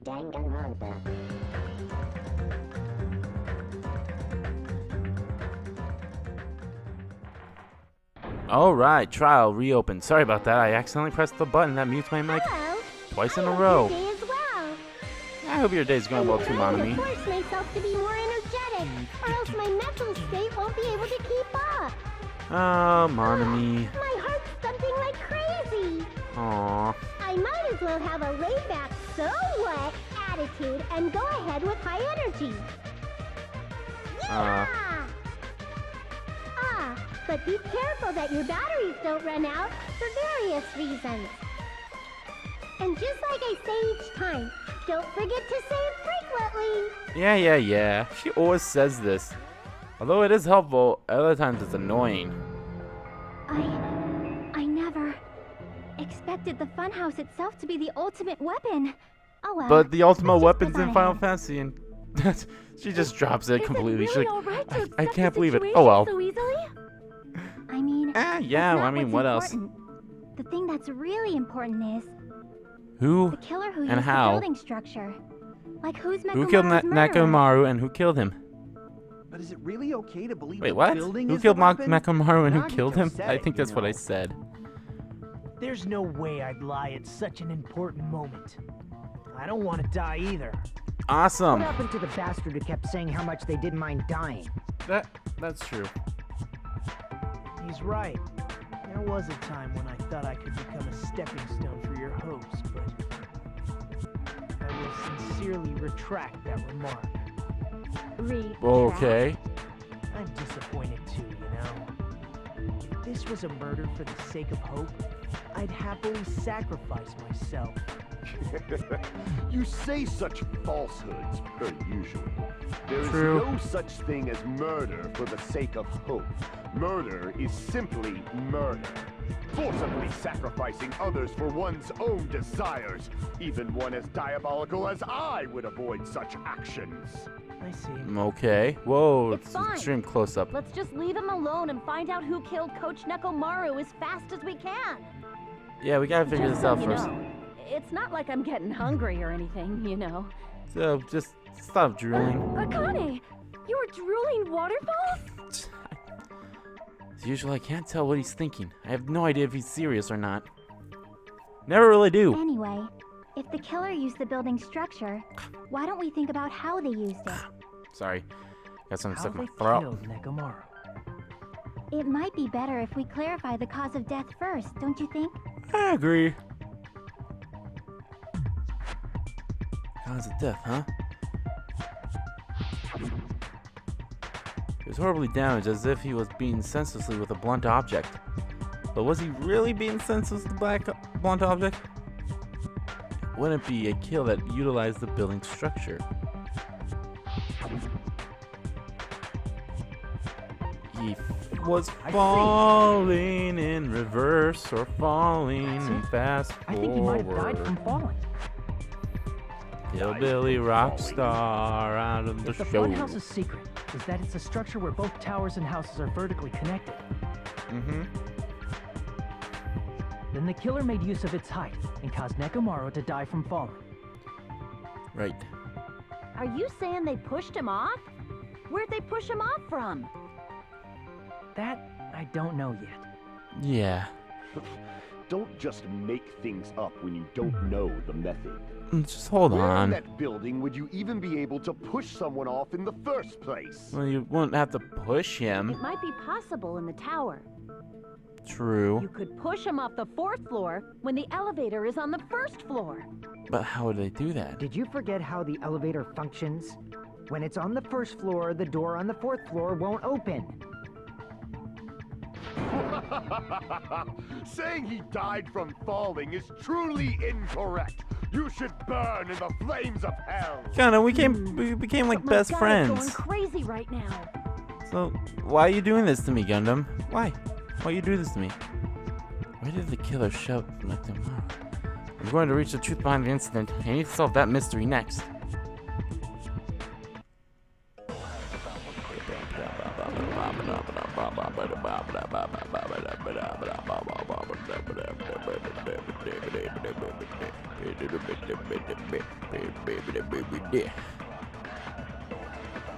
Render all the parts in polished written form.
Danganronpa. Alright, trial reopened. Sorry about that. I accidentally pressed the button that mutes my mic Hello. twice in a I row. hope your day is well. I hope your day's going well too, I'm trying Monami. to force myself to be more energetic, or else my mental state won't be able to keep up. Oh, Monami. My heart's thumping like crazy. Aww. I might as well have a laid-back, so what attitude and go ahead with high energy. Yeah! But be careful that your batteries don't run out for various reasons. And just like I say each time, don't forget to say it frequently. Yeah. She always says this. Although it is helpful, other times it's annoying. I never expected the funhouse itself to be the ultimate weapon. Oh well. But the ultimate let's just weapons go in on Final ahead. Fantasy, and she just drops it completely. Is She's it really like, all right to I accept can't the believe it. situation Oh well. So easily? I mean, Yeah, that's not I mean, what's what else? important. The thing that's really important is Who the killer who and used how? the building structure. Like who's Who killed Nekomaru and who killed him? But is it really okay to believe Wait, the what? building Who is killed the weapon? Nekomaru and who Nagito killed him? said I it, think you that's what I know. said. There's no way I'd lie at such an important moment. I don't want to die either. Awesome. What happened to the bastard who kept saying how much they didn't mind dying? That's true. He's right. There was a time when I thought I could become a stepping stone for your hopes, but I will sincerely retract that remark. Okay. I'm disappointed too, you know. If this was a murder for the sake of hope, I'd happily sacrifice myself. You say such falsehoods, per usual. There is True. no such thing as murder for the sake of hope. Murder is simply murder. Forcibly sacrificing others for one's own desires. Even one as diabolical as I would avoid such actions. I see. Okay. Whoa, It's it's fine. extreme close up. Let's just leave him alone and find out who killed Coach Nekomaru as fast as we can. Yeah, we gotta figure Just this so out you first. know, it's not like I'm getting hungry or anything, you know. So just stop drooling. Akane, you were drooling waterfalls? As usual, I can't tell what he's thinking. I have no idea if he's serious or not. Never really do. Anyway, if the killer used the building structure, why don't we think about how they used it? Sorry. Got something How stuck in my they throat. killed Nekomaru. It might be better if we clarify the cause of death first, don't you think? I agree. Cause of death, huh? He was horribly damaged, as if he was beaten senselessly with a blunt object. But was he really beaten senseless with the blunt object? Wouldn't it be a kill that utilized the building structure? He was falling in reverse or falling in fast I think he might have died from forward. falling. Hillbilly rock star out of the If the show. funhouse's secret is that it's a structure where both towers and houses are vertically connected, then the killer made use of its height and caused Nekomaru to die from falling. Right. Are you saying they pushed him off? Where'd they push him off from? That I don't know yet. Yeah. Don't just make things up when you don't know the method. Just hold Where in on. that building would you even be able to push someone off in the first place? Well, you won't have to push It him. might be possible in the tower. You True. could push him off the 4th floor when the elevator is on the 1st floor. But how would they do that? Did you forget how the elevator functions? When it's on the first floor, the door on the 4th floor won't open. Saying he died from falling is truly incorrect. You should burn in the flames of hell. Kinda, we became like My best God, friends. I'm going crazy right now. So, why are you doing this to me, Gundam? Why? Why you do this to me? Why did the killer shout like tomorrow? I'm going to reach the truth behind the incident. I need to solve that mystery next.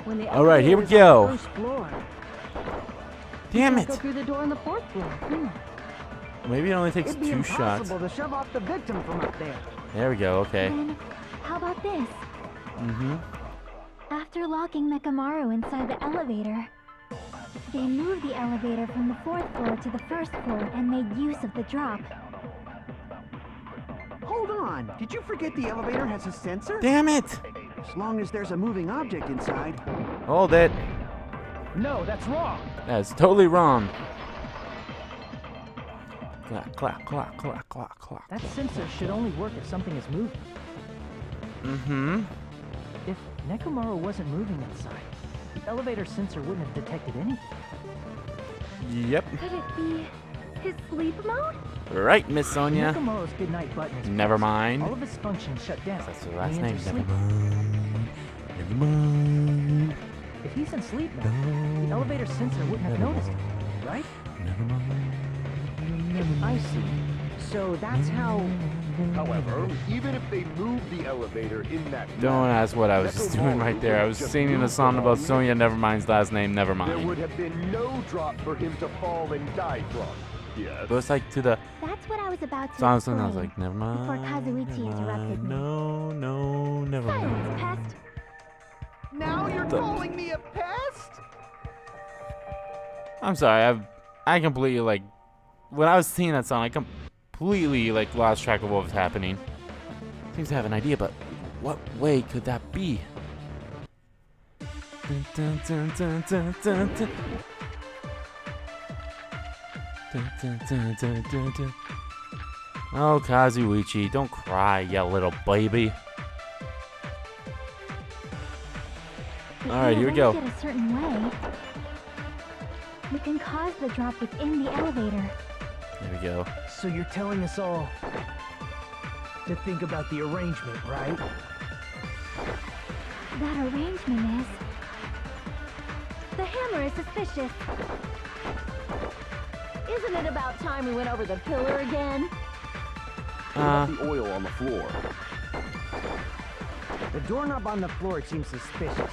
When the All right, here we elevator is on go. the first floor, Damn go it! through the door on the 4th floor. Maybe it only takes It'd be 2 shots. impossible to shove off the victim from up there. There we go. Okay. Then, how about this? After locking Mekamaru inside the elevator, they moved the elevator from the 4th floor to the 1st floor and made use of the drop. Hold on. Did you forget the elevator has a sensor? Damn it! As long as there's a moving object inside. Hold it. No, that's wrong. That's totally wrong. Clack, clack, clack, clack, clack, clack. That sensor should only work if something is moving. If Nekomaru wasn't moving inside, the elevator sensor wouldn't have detected anything. Yep. Could it be his sleep mode? Right, Miss Sonia. Nekomaru's goodnight button is Never pressed. mind. All of his functions shut down. That's the and last he name. enters Never sleep. mind. Never mind. If he's in sleep mode, the elevator sensor wouldn't have noticed him, right? Never mind. I see. So that's how... However, even if they move the elevator in that Don't manner, ask what I was just doing right there. I was singing a song about Sonia Nevermind's last name, there Nevermind. would have been no drop for him to fall and die from. Yes. But it's like to the That's what I was about to song, explain. and I was like, never mind. Before Kazuichi never interrupted mind, me. No, no, never Silence, mind. pest. Now you're The- calling me a pest? I'm sorry. I completely like when I was seeing that song, I completely like lost track of what was happening. Seems to have an idea, but what way could that be? Dun, dun, dun, dun, dun, dun, dun. Dun, dun, dun, dun, dun, dun. Oh, Kazuichi, don't cry, you little baby. If All right, we here we go. arrange it a certain way, we can cause the drop within the elevator. There we go. So you're telling us all to think about the arrangement, right? That arrangement is... The hammer is suspicious. Isn't it about time we went over the pillar again? What about the oil on the floor? The doorknob on the floor seems suspicious.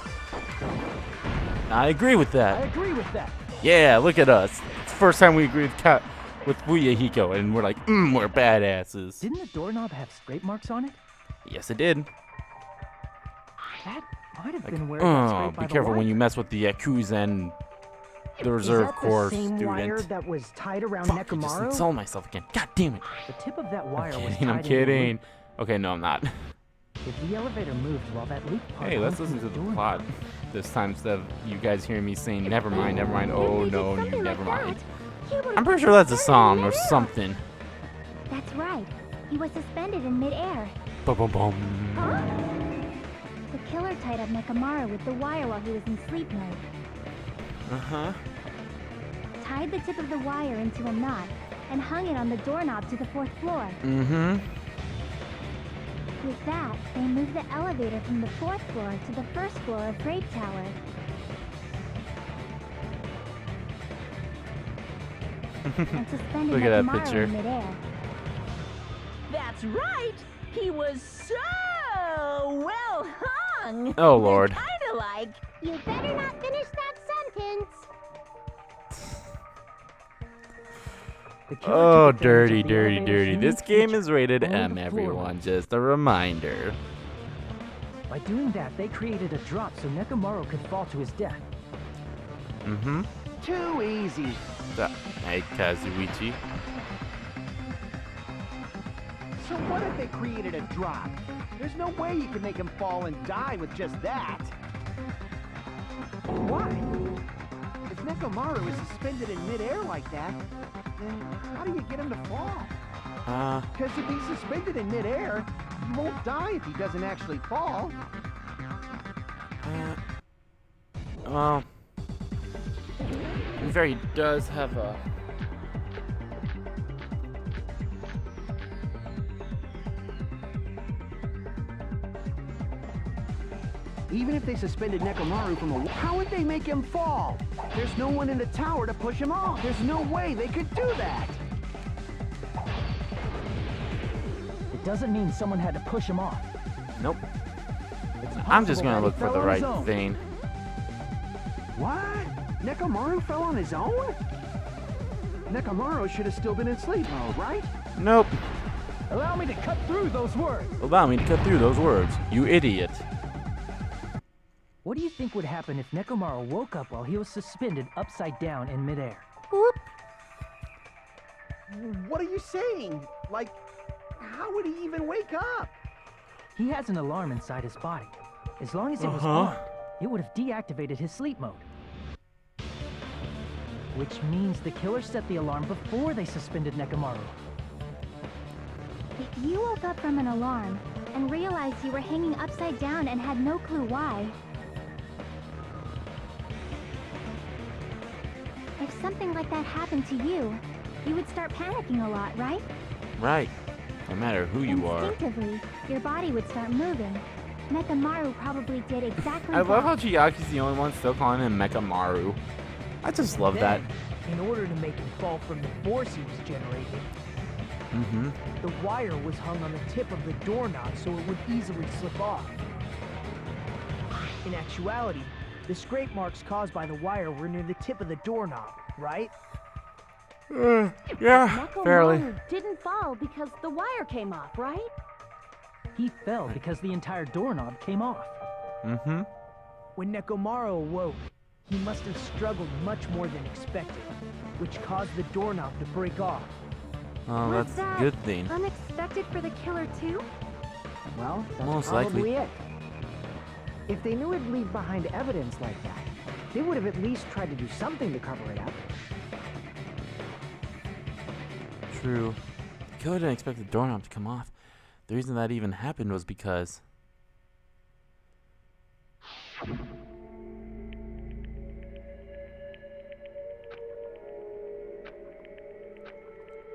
I agree with I that. agree with that. Yeah, look at us. It's the first time we agree with Fuyahiko, and we're like, we're badasses. Didn't the doorknob have scrape marks on it? Yes, it did. That might have been where it got Oh, scraped by be the careful when wire. you mess with the Yakuza and the Is Reserve that Corps the same wire student. that was tied around Fuck, I just Nekomaru? insulted myself again. God damn it. The tip of that wire I'm was kidding, tied I'm into a kidding. loop. Okay, no, I'm not. If the elevator moved while that loop part Hey, let's hung listen through to the doorknob, plot this time instead of you guys hearing me saying never mind, never mind. Oh If they did no, you something never like mind. that, he would've I'm pretty been sure that's a suspended song in or midair. something. That's right. He was suspended in midair. Bum bum bum. Huh? The killer tied up Nekamaru with the wire while he was in sleep mode. Uh-huh. Tied the tip of the wire into a knot and hung it on the doorknob to the 4th floor. Mm-hmm. With that, they moved the elevator from the 4th floor to the 1st floor of Freight Tower. And suspended Look at that Nekamaru picture. in midair. That's right! He was so well hung! Oh, Lord. Kinda like... You better not finish that sentence. the killer Oh, took advantage dirty, of the dirty, elevator's dirty. This unique game feature, is rated only M, the floor everyone. moved. Just a reminder. By doing that, they created a drop so Nekomaru could fall to his death. Mm-hmm. Too easy. Hey, Kazuichi. So what if they created a drop? There's no way you could make him fall and die with just that. Why? If Nekomaru is suspended in midair like that, then how do you get him to fall? Because if he's suspended in midair, he won't die if he doesn't actually fall. Well, he does have a... Even if they suspended Nekomaru from a... How would they make him fall? There's no one in the tower to push him off. There's no way they could do that. It doesn't mean someone had to push him off. Nope. I'm just gonna look for the right vein. What? Nekomaru fell on his own? Nekomaru should have still been in sleep mode, right? Nope. Allow me to cut through those words. Allow me to cut through those words, you idiot. What do you think would happen if Nekomaru woke up while he was suspended upside down in midair? Whoop. What are you saying? Like, how would he even wake up? He has an alarm inside his body. As long as it was on, it would have deactivated his sleep mode. Which means the killer set the alarm before they suspended Nekomaru. You woke up from an alarm and realized you were hanging upside down and had no clue why. If something like that happened to you, you would start panicking a lot, right? Right. No matter who you are. Instinctively, your body would start moving. Nekomaru probably did exactly I that. love how Chiaki's the only one still calling him Mechamaru. I just love that. In order to make him fall from the force he was generating, the wire was hung on the tip of the doorknob so it would easily slip off. In actuality, the scrape marks caused by the wire were near the tip of the doorknob, right? Yeah, fairly. Nekomaru didn't fall because the wire came off, right? He fell because the entire doorknob came off. When Nekomaru awoke, he must have struggled much more than expected, which caused the doorknob to break off. Oh, Was that's that a good thing. unexpected for the killer too? Well, that's Most probably likely. it. If they knew it'd leave behind evidence like that, they would have at least tried to do something to cover it up. True. The killer didn't expect the doorknob to come off. The reason that even happened was because...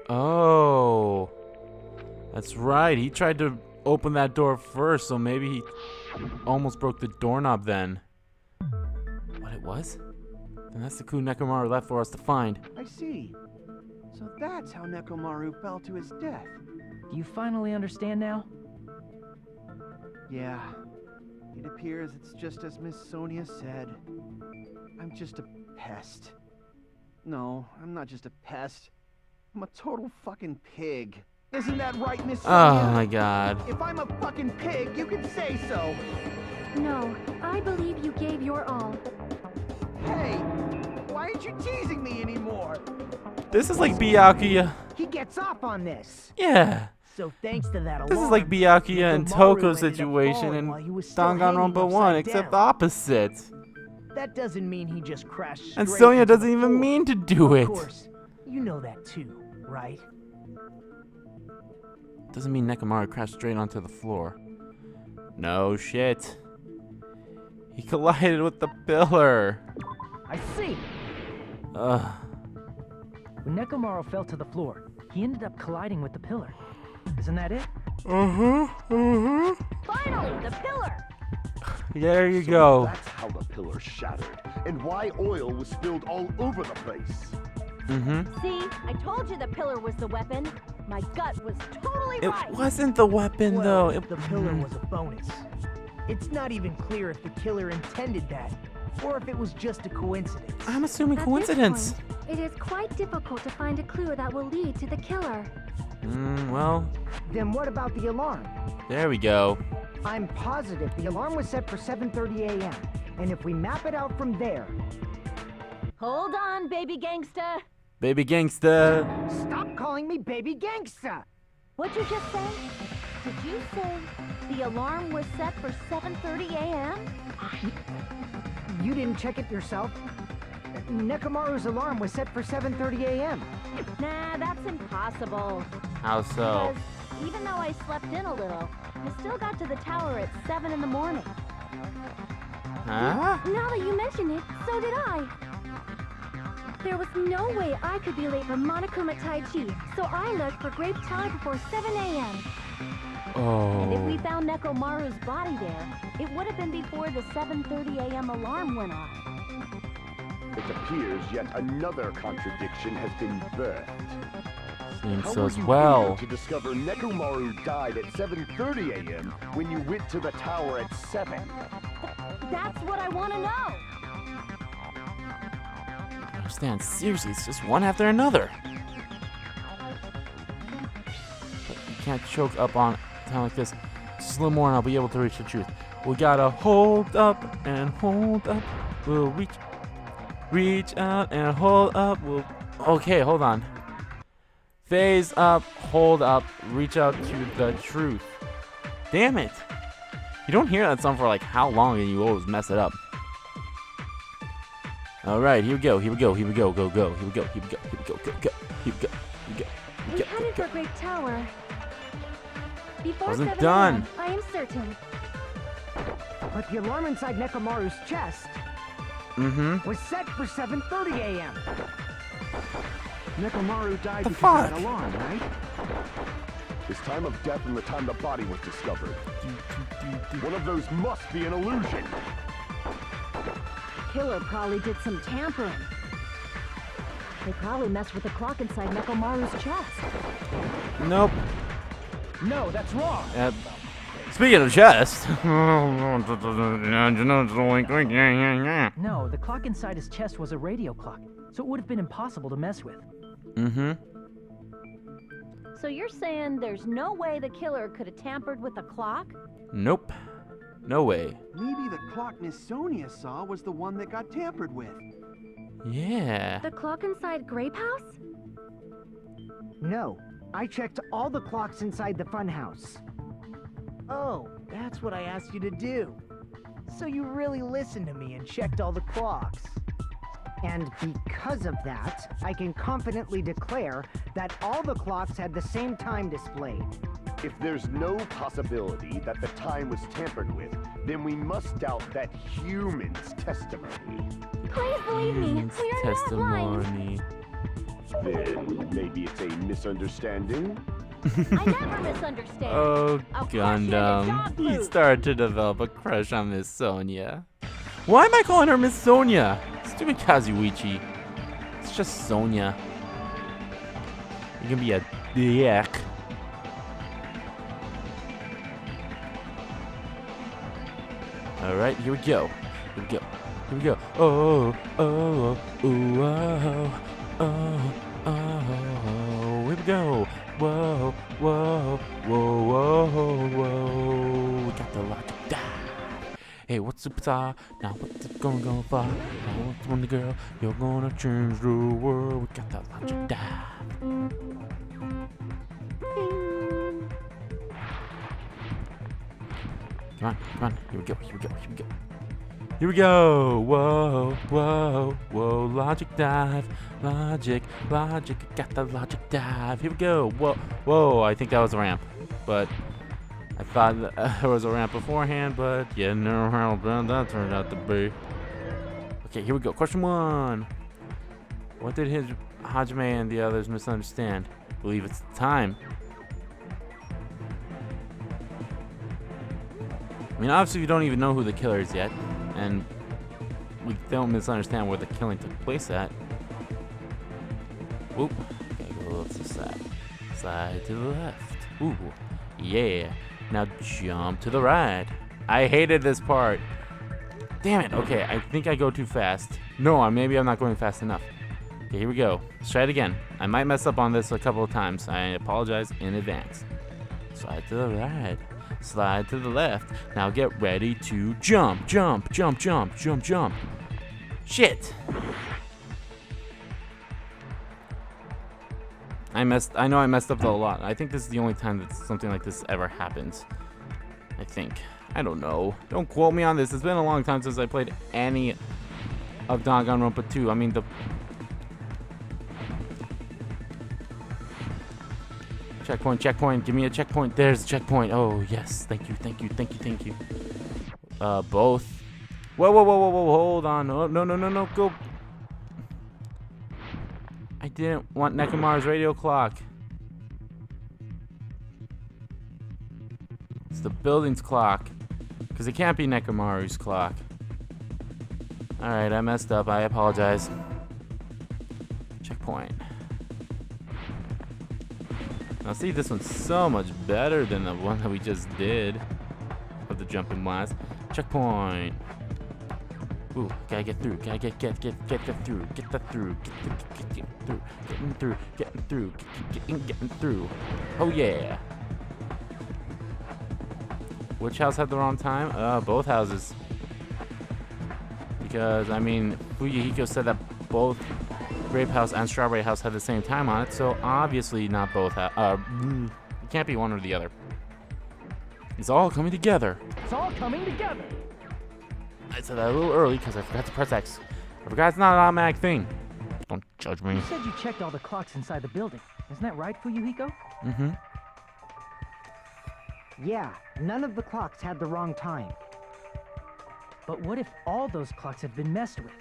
Oh, that's right. He tried to open that door first, so maybe he almost broke the doorknob then. What it was? Then that's the clue Nekomaru left for us to find. I see. So that's how Nekomaru fell to his death. Do you finally understand now? Yeah. It appears it's just as Miss Sonia said. I'm just a pest. No, I'm not just a pest. I'm a total fucking pig. Isn't that right, Miss Sonia? Oh my god. If I'm a fucking pig, you can say so. No, I believe you gave your all. Hey, why aren't you teasing me anymore? This is like Byakuya. He gets off on this. Yeah. So thanks to that alarm, This is like Byakuya and Nekomaru Toko's ended up situation falling in while he was still hanging Danganronpa 1, upside except down. opposite. That doesn't mean he just crashed And straight Sonia into doesn't the even floor. mean to do it. Of course, you know that too, right? Doesn't mean Nekomaru crashed straight onto the floor. No shit. He collided with the pillar. I see. Ugh. When Nekomaru fell to the floor, he ended up colliding with the pillar. Isn't that it? Finally, the pillar! There you So go. that's how the pillar shattered, and why oil was spilled all over the place. See, I told you the pillar was the weapon. My gut was totally It right. wasn't the weapon though. Well, the pillar was a bonus. It's not even clear if the killer intended that, or if it was just a coincidence. I'm assuming At coincidence. this point, it is quite difficult to find a clue that will lead to the killer. Well, Then what about the alarm? there we go. I'm positive the alarm was set for 7:30 a.m. And if we map it out from there... Hold on, baby gangsta. Baby gangsta. Stop calling me baby gangsta! What'd you just say? Did you say the alarm was set for 7:30 a.m.? You didn't check it yourself? Nekomaru's alarm was set for 7:30 a.m. Nah, that's impossible. How so? Because even though I slept in a little, I still got to the tower at 7 in the morning. Huh? Now that you mention it, so did I. There was no way I could be late for Monokuma Tai Chi, so I left for Grape Tower before 7 a.m. And if we Oh. found Nekomaru's body there, it would have been before the 7:30 a.m. alarm went off. It appears yet another contradiction has been birthed. Seems How so were as you well. able to discover Nekomaru died at 7:30 a.m. when you went to the tower at 7? That's what I want to know. I don't understand. Seriously, it's just one after another. But you can't choke up on time like this. Just a little more and I'll be able to reach the truth. We gotta hold up and hold up. We'll reach out and hold up. Okay, hold on. Phase up, hold up, reach out to the truth. Damn it. You don't hear that song for like how long and you always mess it up. Alright, here we go, here we go, here we go, go, go, here we go, here we go, here we go, go, go, here we go, here we go, here we We go, headed go, for Great Tower. Before Wasn't 7 done. a.m., I am certain. But the alarm inside Nekomaru's chest was set for 7:30 a.m. Nekomaru died The because of fuck? an alarm, right? His time of death and the time the body was discovered. One of those must be an illusion. Killer probably did some tampering. They probably messed with the clock inside Nekomaru's chest. Nope. No, that's wrong. Speaking of chest. No, the clock inside his chest was a radio clock, so it would have been impossible to mess with. Mm-hmm. So you're saying there's no way the killer could have tampered with the clock? Nope. No way. Maybe the clock Miss Sonia saw was the one that got tampered with. Yeah. The clock inside Grape House? No, I checked all the clocks inside the funhouse. Oh, that's what I asked you to do. So you really listened to me and checked all the clocks. And because of that, I can confidently declare that all the clocks had the same time displayed. If there's no possibility that the time was tampered with, then we must doubt that human's testimony. Please believe me, Human's we are not blind. testimony. Then maybe it's a misunderstanding? I never misunderstand. Oh, I'll crush you into Gundam. dog He food. started to develop a crush on Miss Sonia. Why am I calling her Miss Sonia? Stupid Kazuichi. It's just Sonia. You can be a dick. Alright, here we go. Here we go. Here we go. Oh, oh, oh, ooh, oh, oh, oh. Here we go. Whoa, whoa, whoa, whoa, whoa. We got the logic dive. Hey, what's up, star? Now what's it gonna far? Now what's when the girl? You're gonna change the world. We got the logic dive. Come on, come on. Here we go, here we go, here we go. Here we go. Whoa, whoa, whoa. Logic dive. Logic, logic. Got the logic dive. Here we go. Whoa, whoa. I think that was a ramp. But I thought there was a ramp beforehand, but you know how bad that turned out to be. Okay, here we go. Question 1. What did Hajime and the others misunderstand? I believe it's the time. I mean, obviously, we don't even know who the killer is yet, and we don't misunderstand where the killing took place at. Whoop. Okay, go a little to the side. Slide to the left. Ooh. Yeah. Now jump to the right. I hated this part. Damn it. Okay, I think I go too fast. No, maybe I'm not going fast enough. Okay, here we go. Let's try it again. I might mess up on this a couple of times. I apologize in advance. Slide to the right. Slide to the left. Now get ready to jump, jump, jump, jump, jump, jump. Shit. I know I messed up a lot. I think this is the only time that something like this ever happens. I think. I don't know. Don't quote me on this. It's been a long time since I played any of Danganronpa 2. I mean, the... Checkpoint, checkpoint. Give me a checkpoint. There's a checkpoint. Oh, yes. Thank you, thank you, thank you, thank you. Both. Whoa, whoa, whoa, whoa, whoa. Hold on. Oh, no, no, no, no. Go. I didn't want Nekomaru's radio clock. building's clock. Because it can't be Nekomaru's clock. Alright, I messed up. I apologize. Checkpoint. Now see, this one's so much better than the one that we just did. With the jumping blast. Checkpoint. Ooh, gotta get through. Gotta get that through. Get that through. Getting through. Oh yeah. Which house had the wrong time? Both houses. Because, I mean, Fuyuhiko said that both Grape House and Strawberry House had the same time on it, so obviously not both. It can't be one or the other. It's all coming together. It's all coming together. I said that a little early because I forgot to press X. I forgot it's not an automatic thing. Don't judge me. You said you checked all the clocks inside the building. Isn't that right, Fuyuhiko? Mm-hmm. Yeah, none of the clocks had the wrong time. But what if all those clocks have been messed with?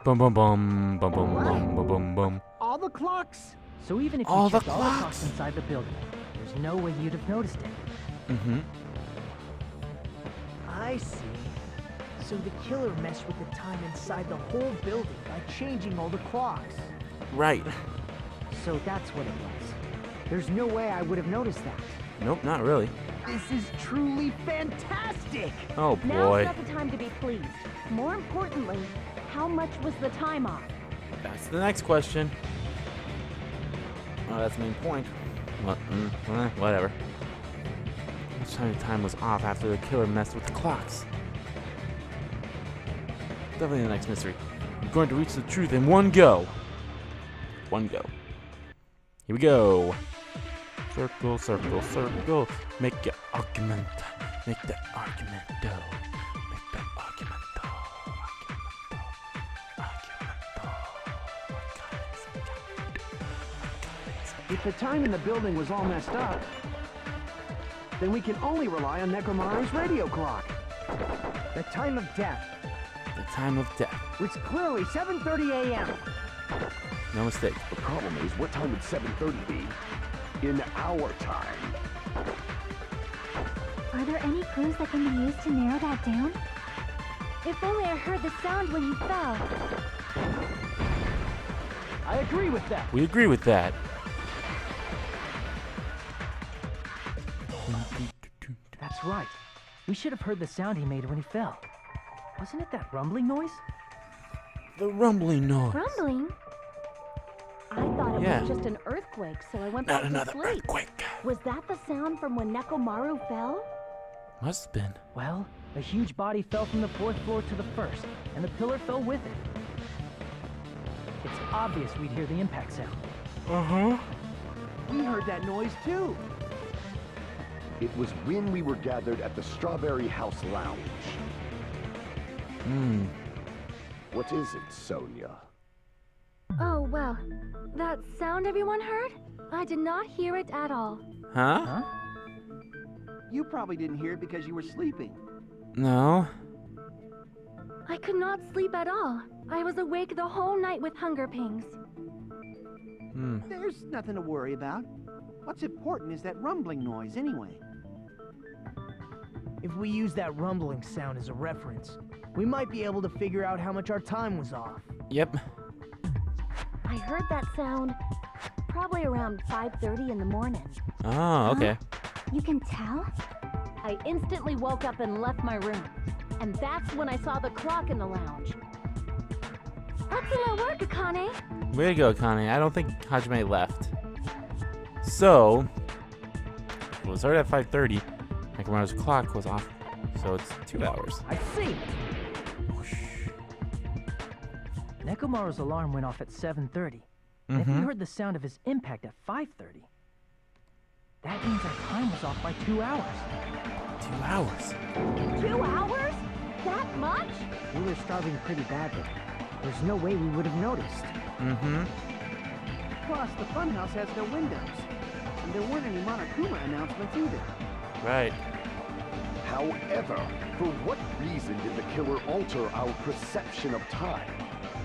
Bum bum bum bum bum bum bum bum bum. All the clocks? So even if you checked all the clocks inside the building, there's no way you'd have noticed it. Mm-hmm. I see. So the killer messed with the time inside the whole building by changing all the clocks. Right. So that's what it was. There's no way I would have noticed that. Nope, not really. This is truly fantastic! Oh Now's boy. not the time to be pleased. More importantly, how much was the time off? That's the next question. Oh, that's the main point. Whatever. How much time was off after the killer messed with the clocks? Definitely the next mystery. I'm going to reach the truth in one go. One go. Here we go. Circle, circle, circle. Make your argument. Make that argument go. Make that argument go. If the time in the building was all messed up, then we can only rely on Nekomaru's radio clock. The time of death. The time of death. It's clearly 7:30 a.m. No mistake. The problem is, what time would 7:30 be? In our time. Are there any clues that can be used to narrow that down? If only I heard the sound when you fell. I agree with that. We agree with that. That's right. We should have heard the sound he made when he fell. Wasn't it that rumbling noise? The rumbling noise. Rumbling? I thought it was just an earthquake, so I went back Not to another sleep. earthquake. Was that the sound from when Nekomaru fell? Must have been. Well, a huge body fell from the 4th floor to the 1st, and the pillar fell with it. It's obvious we'd hear the impact sound. Uh-huh. We heard that noise too. It was when we were gathered at the Strawberry House Lounge. What is it, Sonia? Oh, well. That sound everyone heard? I did not hear it at all. Huh? You probably didn't hear it because you were sleeping. No. I could not sleep at all. I was awake the whole night with hunger pangs. There's nothing to worry about. What's important is that rumbling noise anyway. If we use that rumbling sound as a reference, we might be able to figure out how much our time was off. Yep. I heard that sound probably around 5:30 in the morning. Oh, okay. You can tell? I instantly woke up and left my room. And that's when I saw the clock in the lounge. Excellent work, Akane. Way to go, Akane. I don't think Hajime left. So, it was heard at 5:30. Nekomaru's clock was off, so it's 2 hours. I see! Nekomaru's alarm went off at 7:30. And if we heard the sound of his impact at 5:30, that means our time was off by 2 hours. 2 hours? 2 hours? That much? We were starving pretty badly. There's no way we would have noticed. Plus, the funhouse has no windows. And there weren't any Monokuma announcements either. Right. However, for what reason did the killer alter our perception of time?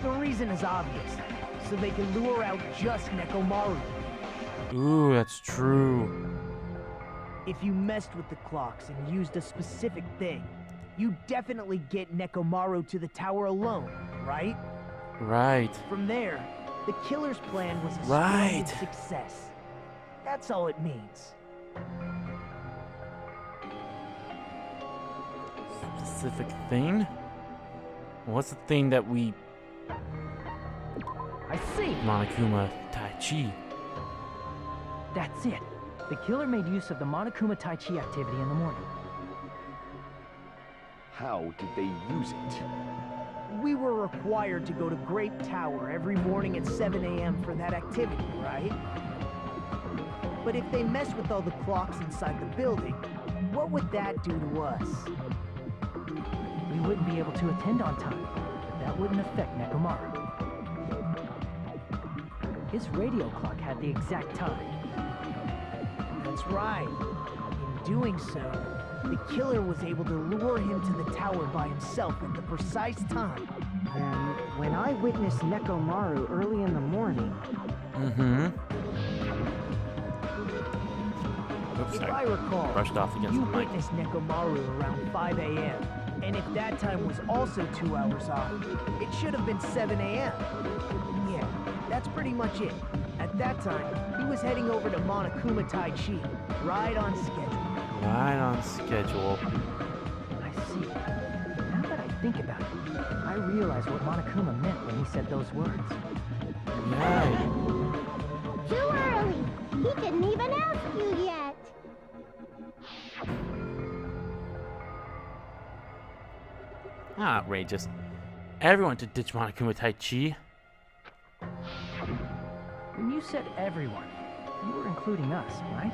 The reason is obvious. So they can lure out just Nekomaru. Ooh, that's true. If you messed with the clocks and used a specific thing, you definitely get Nekomaru to the tower alone, right? Right. From there, the killer's plan was a Right. splendid success. That's all it means. Specific thing? What's the thing that we... I see. Monokuma Tai Chi. That's it. The killer made use of the Monokuma Tai Chi activity in the morning. How did they use it? We were required to go to Grape Tower every morning at 7 a.m. for that activity, right? But if they messed with all the clocks inside the building, what would that do to us? We wouldn't be able to attend on time, but that wouldn't affect Nekomaru. His radio clock had the exact time. That's right. In doing so, the killer was able to lure him to the tower by himself at the precise time. Then, when I witnessed Nekomaru early in the morning... Oops, If I recall, brushed off against you the mic. witnessed Nekomaru around 5 a.m. And if that time was also 2 hours off, it should have been 7 a.m. Yeah, that's pretty much it. At that time, he was heading over to Monokuma Tai Chi, right on schedule. Right on schedule. I see. Now that I think about it, I realize what Monokuma meant when he said those words. Right. Too early. He didn't even ask you yet. Outrageous. Everyone to ditch Monokuma Tai Chi. When you said everyone, you were including us, right?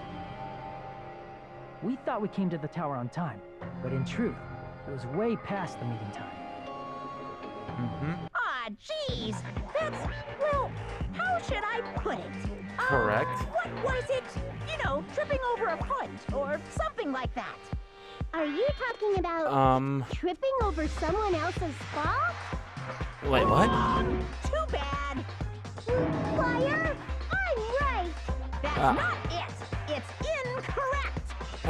We thought we came to the tower on time, but in truth, it was way past the meeting time. Ah, jeez. That's, well, how should I put it? Correct. What was it? You know, tripping over a foot or something like that. Are you talking about tripping over someone else's fall? Wait, what? Too bad. Liar! I'm right! That's not it. It's incorrect.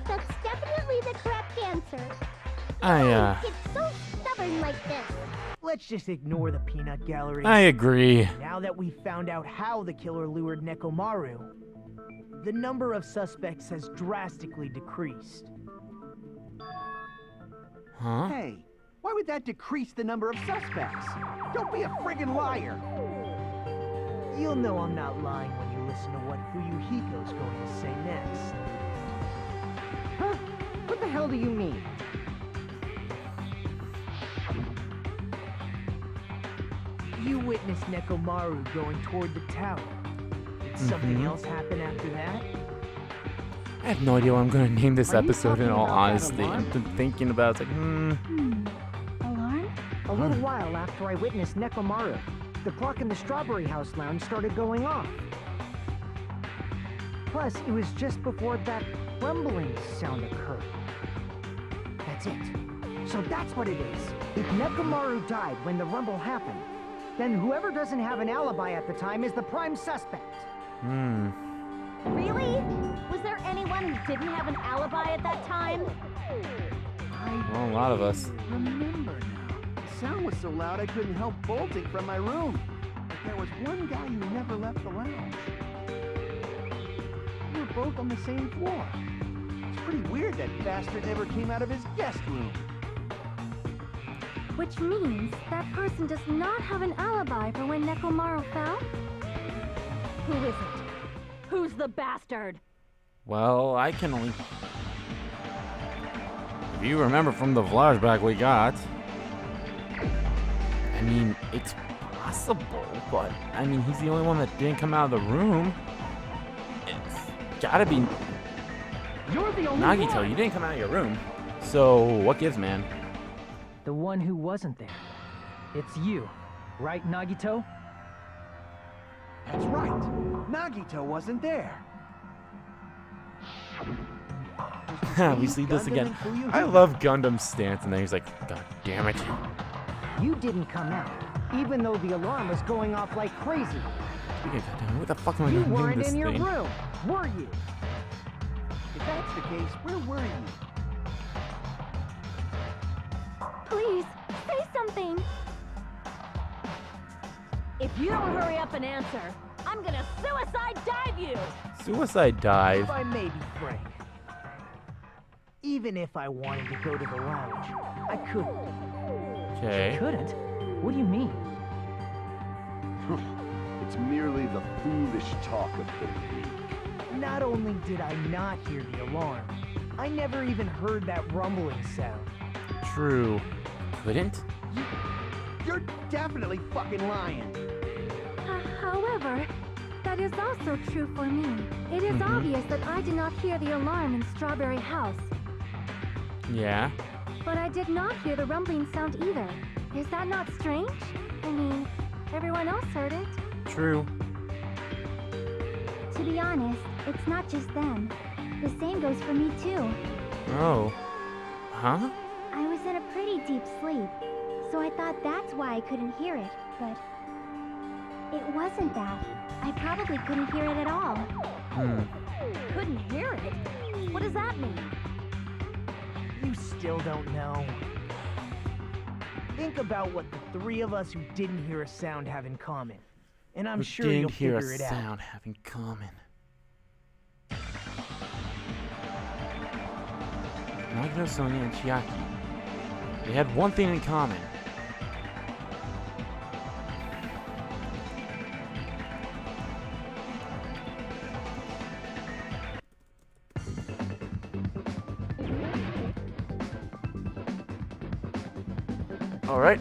That's definitely the correct answer. It's so stubborn like this. Let's just ignore the peanut gallery. I agree. Now that we've found out how the killer lured Nekomaru, the number of suspects has drastically decreased. Huh? Hey, why would that decrease the number of suspects? Don't be a friggin' liar! You'll know I'm not lying when you listen to what Fuyuhiko's going to say next. Huh? What the hell do you mean? You witnessed Nekomaru going toward the tower. Did something else happen after that? I have no idea what I'm going to name this Are you episode in talking all about that honesty. alarm? I've been thinking about it. It's like, Alarm? A little while after I witnessed Nekomaru, the clock in the Strawberry House lounge started going off. Plus, it was just before that rumbling sound occurred. That's it. So that's what it is. If Nekomaru died when the rumble happened, then whoever doesn't have an alibi at the time is the prime suspect. Really? Was there anyone who didn't have an alibi at that time? well, a lot of us. Remember now. The sound was so loud I couldn't help bolting from my room. But there was one guy who never left the lounge. We were both on the same floor. It's pretty weird that bastard never came out of his guest room. Which means that person does not have an alibi for when Nekomaru fell? Who is it? Who's the bastard? Well, I can only... If you remember from the flashback we got... I mean, it's possible, but... I mean, he's the only one that didn't come out of the room. It's gotta be... You're the only Nagito, one! you didn't come out of your room. So, what gives, man? The one who wasn't there. It's you, right, Nagito? That's right. Nagito wasn't there. We see this Gundam again. and Fuyuhiko. I love Gundam's stance, and then he's like, God damn it. You didn't come out, even though the alarm was going off like crazy. God damn it, what the fuck am I You gonna name weren't this in your thing? room, were you? If that's the case, where were you? Please, say something. If you don't hurry up and answer, I'm gonna suicide dive you! Suicide dive? If I may be frank, even if I wanted to go to the lounge, I couldn't. Okay. Couldn't? What do you mean? It's merely the foolish talk of the weak. Not only did I not hear the alarm, I never even heard that rumbling sound. True. Couldn't? You're definitely fucking lying. However, that is also true for me. It is obvious that I did not hear the alarm in Strawberry House. Yeah. But I did not hear the rumbling sound either. Is that not strange? I mean, everyone else heard it. True. To be honest, it's not just them. The same goes for me too. Oh. Huh? I was in a pretty deep sleep, so I thought that's why I couldn't hear it, but it wasn't that. I probably couldn't hear it at all. Couldn't hear it? What does that mean? You still don't know. Think about what the three of us who didn't hear a sound have in common. And I'm sure you'll figure it out. Sound have in common. Nagano, Sonia, and Chiaki. They had one thing in common. All right.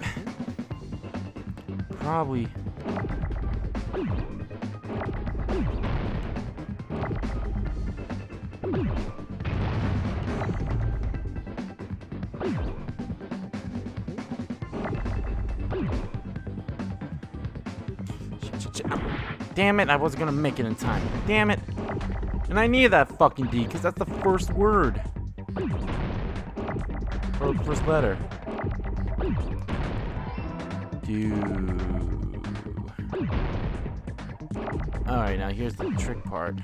Probably. Damn it, I wasn't gonna make it in time. Damn it. And I needed that fucking D, because that's the first word. Or the first letter. Alright, now here's the trick part.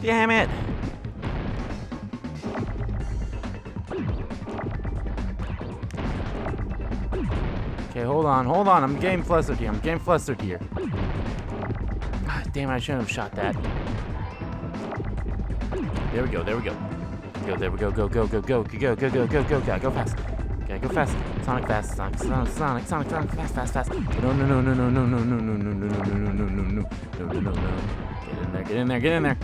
Damn it! Okay, hold on. I'm getting flustered here. Ah, damn it, I shouldn't have shot that. There we go. Go fast. Okay, go fast. Sonic fast. Sonic fast. No. Get in there.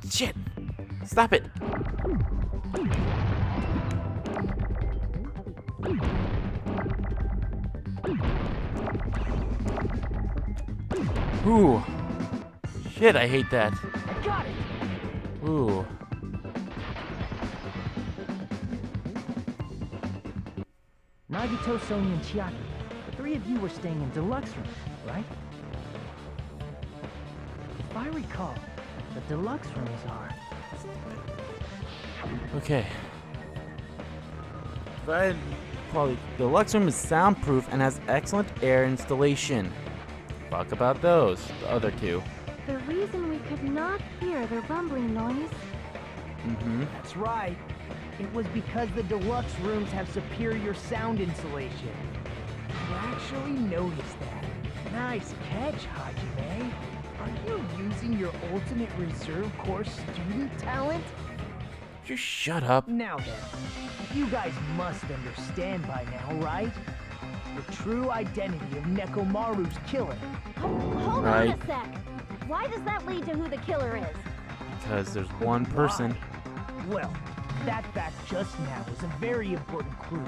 Shit! Stop it! Ooh. Shit, I hate that. I got it! Ooh. Nagito, Sonia, and Chiaki. The three of you were staying in deluxe rooms, right? If I recall, the deluxe rooms are... Okay. The deluxe room is soundproof and has excellent air installation. Talk about those, the other two. The reason we could not hear the rumbling noise... That's right. It was because the deluxe rooms have superior sound insulation. You actually noticed that. Nice catch, Hajime. Are you using your ultimate reserve corps student talent? You shut up. Now then, you guys must understand by now, right? The true identity of Nekomaru's killer. Hold on a sec. Why does that lead to who the killer is? Because there's one person. Well, that fact just now is a very important clue,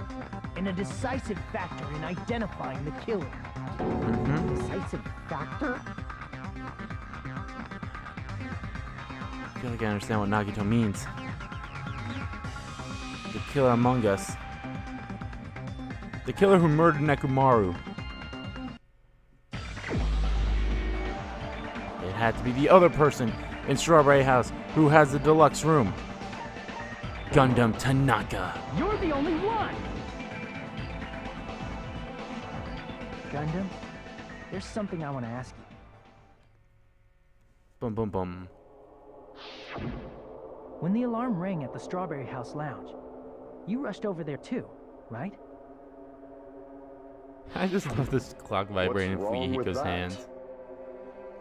and a decisive factor in identifying the killer. Decisive factor? I feel like I understand what Nagito means. The killer among us. The killer who murdered Nekomaru. It had to be the other person in Strawberry House who has the deluxe room. Gundam Tanaka. You're the only one! Gundam, there's something I want to ask you. Boom, boom, boom. When the alarm rang at the Strawberry House lounge, you rushed over there too, right? I just love this clock vibrating in Fuyuhiko's hands.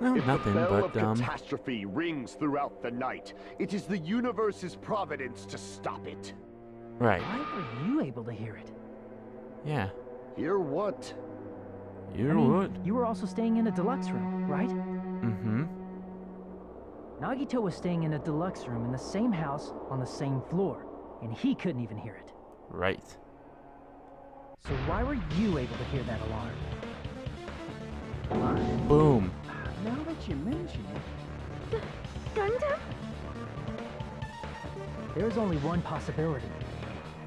No, If nothing the bell but, of catastrophe rings throughout the night, it is the universe's providence to stop it. Right. Why were you able to hear it? Yeah. Hear what? You would. You were also staying in a deluxe room, right? Mm-hmm. Nagito was staying in a deluxe room in the same house on the same floor, and he couldn't even hear it. Right. So why were you able to hear that alarm? Boom. Now that you mention it. Gundam? There is only one possibility.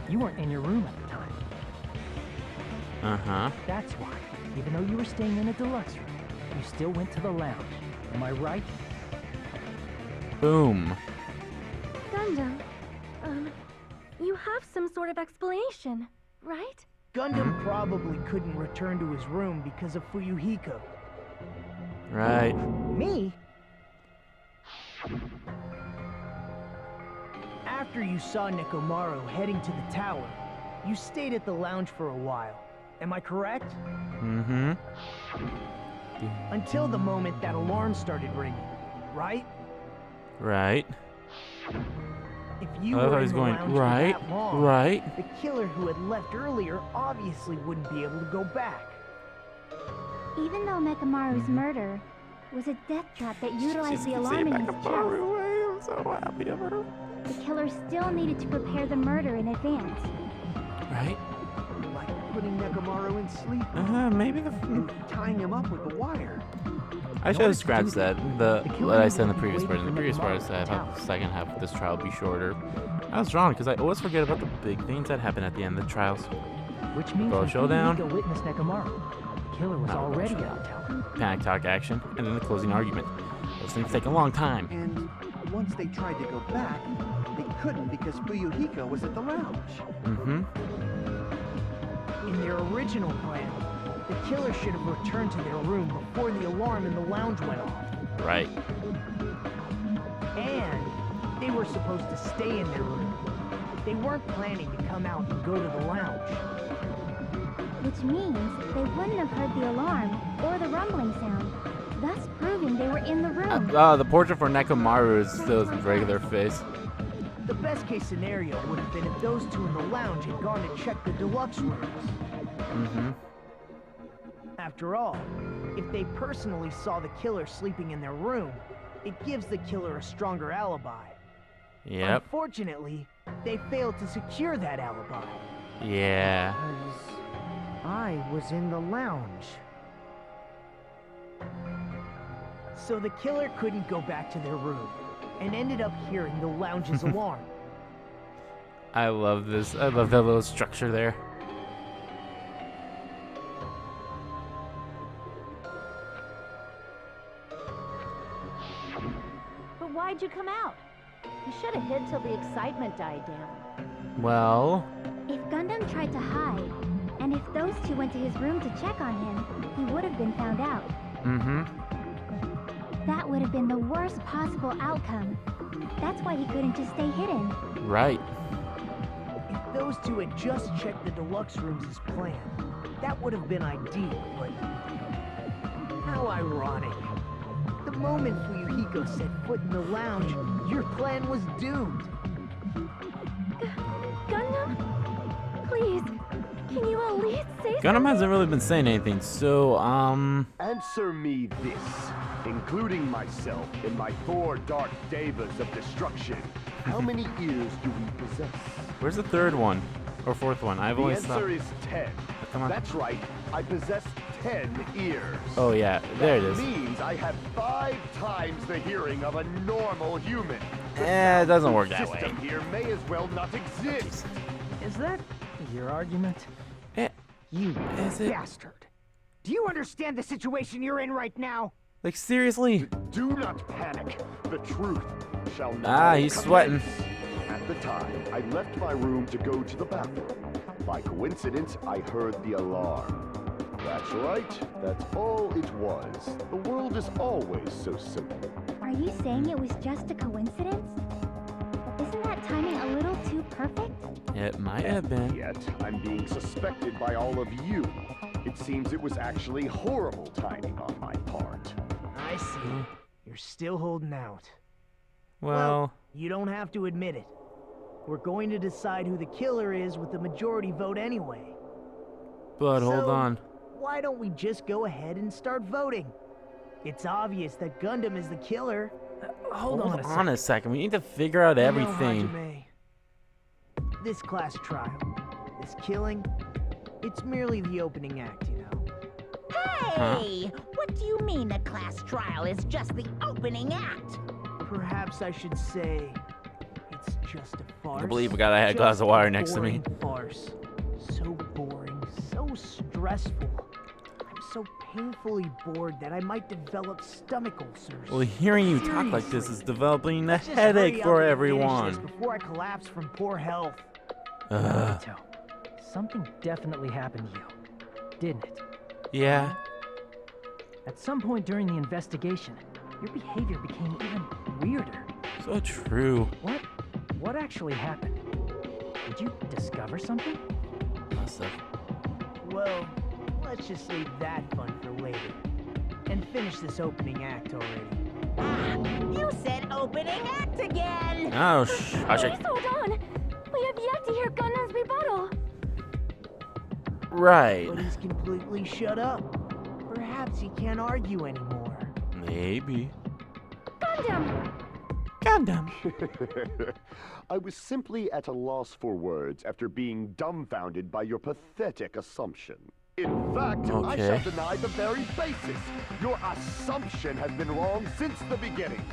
You weren't in your room at the time. Uh-huh. That's why, even though you were staying in a deluxe room, you still went to the lounge. Am I right? Boom. Gundam, you have some sort of explanation, right? Gundam probably couldn't return to his room because of Fuyuhiko. Right. Me? After you saw Nekomaru heading to the tower, you stayed at the lounge for a while. Am I correct? Mm-hmm. Until the moment that alarm started ringing, right? Right. If you I love were how in he's the going, lounge right, for that long, right. the killer who had left earlier obviously wouldn't be able to go back. Even though Nekomaru's murder was a death trap that utilized the alarm in his chest, I'm so happy of her. the killer still needed to prepare the murder in advance. Right? Like putting Nekomaru in sleep Maybe the... and tying him up with the wire. I should have scratched that. What I said in the previous part. In the waited for previous part, I Nekomaru said I to thought the second half of this trial would be shorter. I was wrong, because I always forget about the big things that happen at the end of the trials. Which means Bro, when showdown. Fuyuhiko witnessed Nekomaru, the killer was Not a already showdown. at the tower. Panic talk action, and then the closing argument. Those things take a long time. And once they tried to go back, they couldn't because Fuyuhiko was at the lounge. Mm-hmm. In their original plan, the killer should have returned to their room before the alarm in the lounge went off. Right. And they were supposed to stay in their room. They weren't planning to come out and go to the lounge. Which means they wouldn't have heard the alarm or the rumbling sound, thus proving they were in the room. The portrait for Nekomaru is still his regular face. The best case scenario would have been if those two in the lounge had gone to check the deluxe rooms. Mm-hmm. After all, if they personally saw the killer sleeping in their room, it gives the killer a stronger alibi. Yep. Unfortunately, they failed to secure that alibi. Yeah. I was in the lounge. So the killer couldn't go back to their room, and ended up hearing the lounge's alarm. I love this. I love that little structure there. But why'd you come out? You should have hid till the excitement died down. Well... If Gundam tried to hide, and if those two went to his room to check on him, he would have been found out. Mm-hmm. That would have been the worst possible outcome. That's why he couldn't just stay hidden. Right. If those two had just checked the deluxe rooms as planned, that would have been ideal, but... How ironic. The moment Fuyuhiko set foot in the lounge, your plan was doomed. Gundam hasn't really been saying anything, so, Answer me this, including myself in my 4 dark devas of destruction. How many ears do we possess? Where's the 3rd one? Or 4th one? I've The always answer thought... is 10. Come on. That's right, I possess 10 ears. Oh, yeah, there it is. That means I have 5 times the hearing of a normal human. It doesn't work that way. The system here may as well not exist. Is that your argument? You Is it? bastard. Do you understand the situation you're in right now? Like, seriously? Do not panic. The truth shall not. He's sweating. At the time, I left my room to go to the bathroom. By coincidence, I heard the alarm. That's right. That's all it was. The world is always so simple. Are you saying it was just a coincidence? Isn't that timing a little too perfect? It might have been. Yet, I'm being suspected by all of you. It seems it was actually horrible timing on my part. I see. You're still holding out. Well, You don't have to admit it. We're going to decide who the killer is with the majority vote anyway. but hold So, on. Why don't we just go ahead and start voting? It's obvious that Gundam is the killer. Hold on a second. We need to figure out everything. No, Hajime. This class trial, this killing, it's merely the opening act, you know. Hey! What do you mean a class trial is just the opening act? Perhaps I should say it's just a farce. I believe we got a glass of water next to me. Boring farce. So boring, so stressful. I'm so painfully bored that I might develop stomach ulcers. Well, hearing you talk like this is developing a Let's just headache hurry up for and finish everyone. this before I collapse from poor health. Naruto, something definitely happened to you, didn't it? Yeah. At some point during the investigation, your behavior became even weirder. So true. What actually happened? Did you discover something? Must have. Well, let's just leave that fun for later. And finish this opening act already. You said opening act again! Oh, hush it. Please hold on. We have yet to hear Gundam's rebuttal. Right. But he's completely shut up. Perhaps he can't argue anymore. Maybe. Gundam! Gundam. I was simply at a loss for words after being dumbfounded by your pathetic assumption. In fact, I Okay. shall deny the very basis. Your assumption has been wrong since the beginning.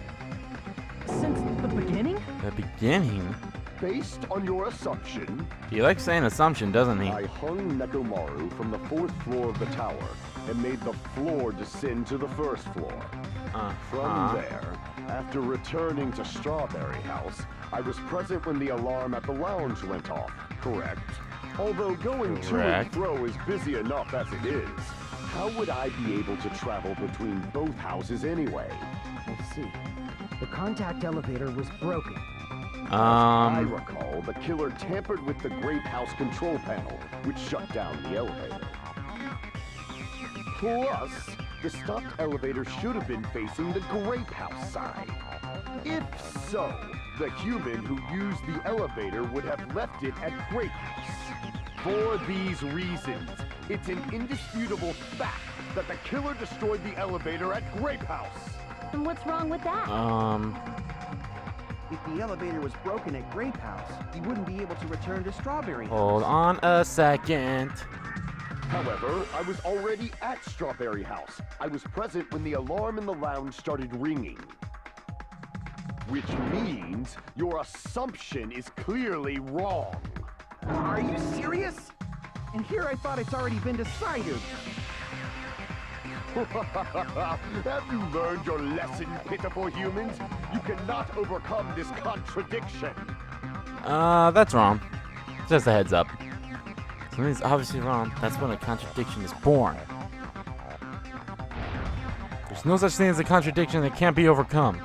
Since the beginning? The beginning? Based on your assumption, He likes saying assumption, doesn't he? I hung Nekomaru from the 4th floor of the tower and made the floor descend to the 1st floor. From there, after returning to Strawberry House, I was present when the alarm at the lounge went off, correct? Although going to and fro is busy enough as it is, how would I be able to travel between both houses anyway? Let's see. The contact elevator was broken. I recall, the killer tampered with the Grape House control panel, which shut down the elevator. Plus, the stopped elevator should have been facing the Grape House side. If so, the human who used the elevator would have left it at Grape House. For these reasons, it's an indisputable fact that the killer destroyed the elevator at Grape House. And what's wrong with that? If the elevator was broken at Grape House, he wouldn't be able to return to Strawberry House. Hold on a second. However, I was already at Strawberry House. I was present when the alarm in the lounge started ringing. Which means your assumption is clearly wrong. Are you serious? And here I thought it's already been decided. Have you learned your lesson, pitiful humans? You cannot overcome this contradiction. That's wrong. Just a heads up. Something's obviously wrong. That's when a contradiction is born. There's no such thing as a contradiction that can't be overcome.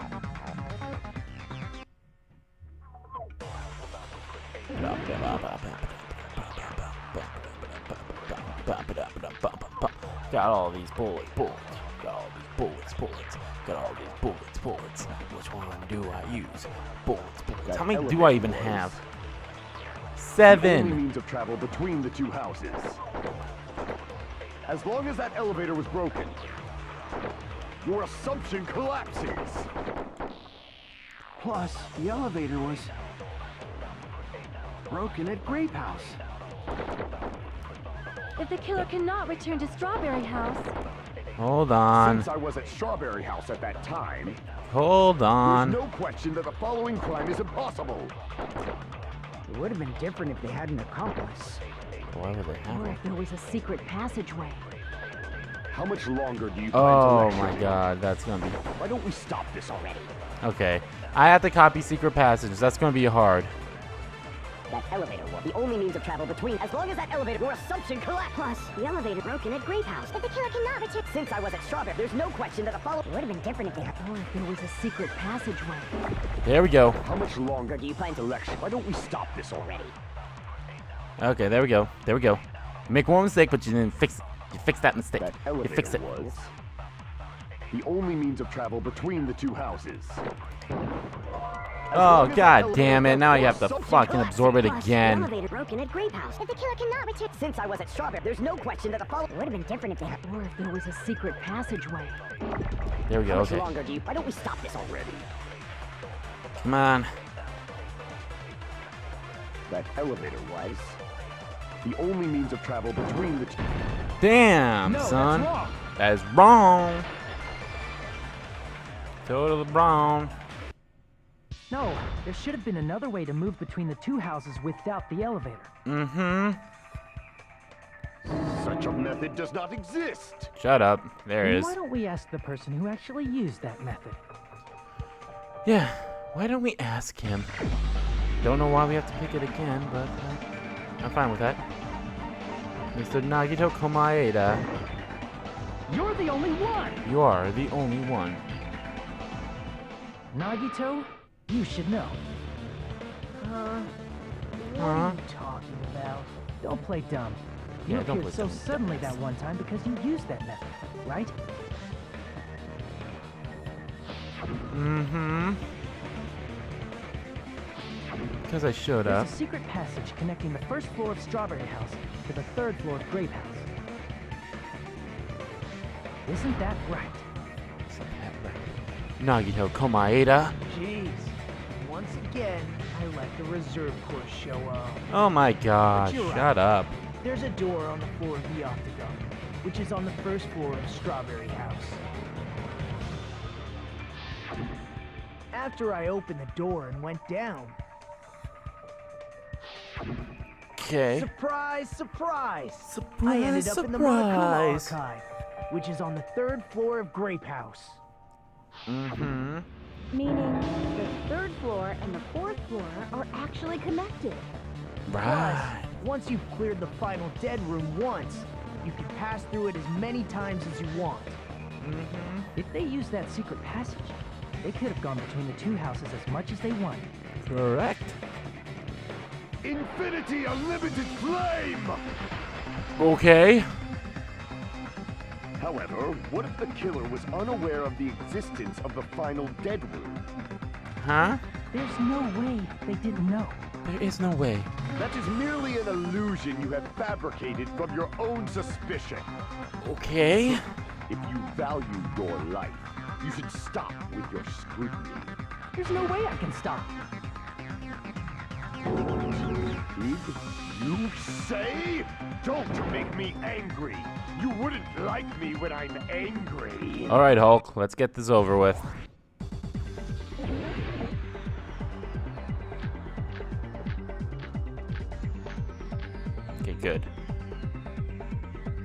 Got all these bullets. Got all these bullets. Got all these bullets. Which one do I use? Bullets. How many do I even have? The only 7. means of travel between the two houses. As long as that elevator was broken, your assumption collapses. Plus, the elevator was broken at Grape House. If the killer cannot return to Strawberry House... Hold on. Since I was at Strawberry House at that time, Hold on. there's no question that the following crime is impossible. It would have been different if they had an accomplice. Why would they have Or it? if there was a secret passageway. How much longer do you plan to Oh lecture my me? god, that's gonna be... Why don't we stop this already? Okay. I have to copy secret passage. That's gonna be hard. That elevator was the only means of travel between. As long as that elevator, your assumption collapsed. Plus, the elevator broken at Grape House. If the killer cannot return... Since I was at Strawberry, there's no question that the follow... It would have been different if they had... Or if there was a secret passageway. There we go. How much longer do you plan to lecture? Why don't we stop this already? Okay, there we go. There we go. You make one mistake, but you didn't fix it. You fixed that mistake. That You elevator fixed it. was the only means of travel between the two houses. Oh god damn it! Now you have to fucking absorb it Plus, the again. elevator broken at Grape House. If the killer cannot return... Since I was at Strawberry, there's no question that the follow... It would have been different if they had... Or if there was a secret passageway. There we go. How much Okay. longer do you... Why don't we stop this already? Come on. That elevator was the only means of travel between the two. Damn, No, son. that's wrong. That's wrong. Totally wrong. No, there should have been another way to move between the two houses without the elevator. Mm-hmm. Such a method does not exist. Shut up. There it Then is. why don't we ask the person who actually used that method? Yeah. Why don't we ask him? Don't know why we have to pick it again, but I'm fine with that. Mr. Nagito Komaeda, You're the only one! you are the only one. Nagito, you should know. What are you talking about? Don't play dumb. You Yeah, don't appeared play so dumb, suddenly dumbass. that one time because you used that method, right? Mm-hmm. Because I showed up. There's a secret passage connecting the first floor of Strawberry House to the third floor of Grape House. Isn't that right? Nagito Komaeda. Jeez. Once again, I let the reserve corps show up. Oh my god, But you're shut up. There's a door on the floor of the Octagon, which is on the first floor of Strawberry House. After I opened the door and went down, Okay. surprise, surprise! Surprise, I ended up in the Monokuma surprise. Archive, which is on the third floor of Grape House. Mm-hmm. Meaning the third floor and the fourth floor are actually connected. Right. Once you've cleared the final dead room once, you can pass through it as many times as you want. Mm-hmm. If they used that secret passage, they could have gone between the two houses as much as they wanted. Correct. Infinity Unlimited Flame! Okay. However, what if the killer was unaware of the existence of the final dead room? Huh? There's no way they didn't know. There is no way. That is merely an illusion you have fabricated from your own suspicion. Okay. If you value your life, you should stop with your scrutiny. There's no way I can stop. Did you say? Don't make me angry. You wouldn't like me when I'm angry. All right, Hulk. Let's get this over with. Okay, good.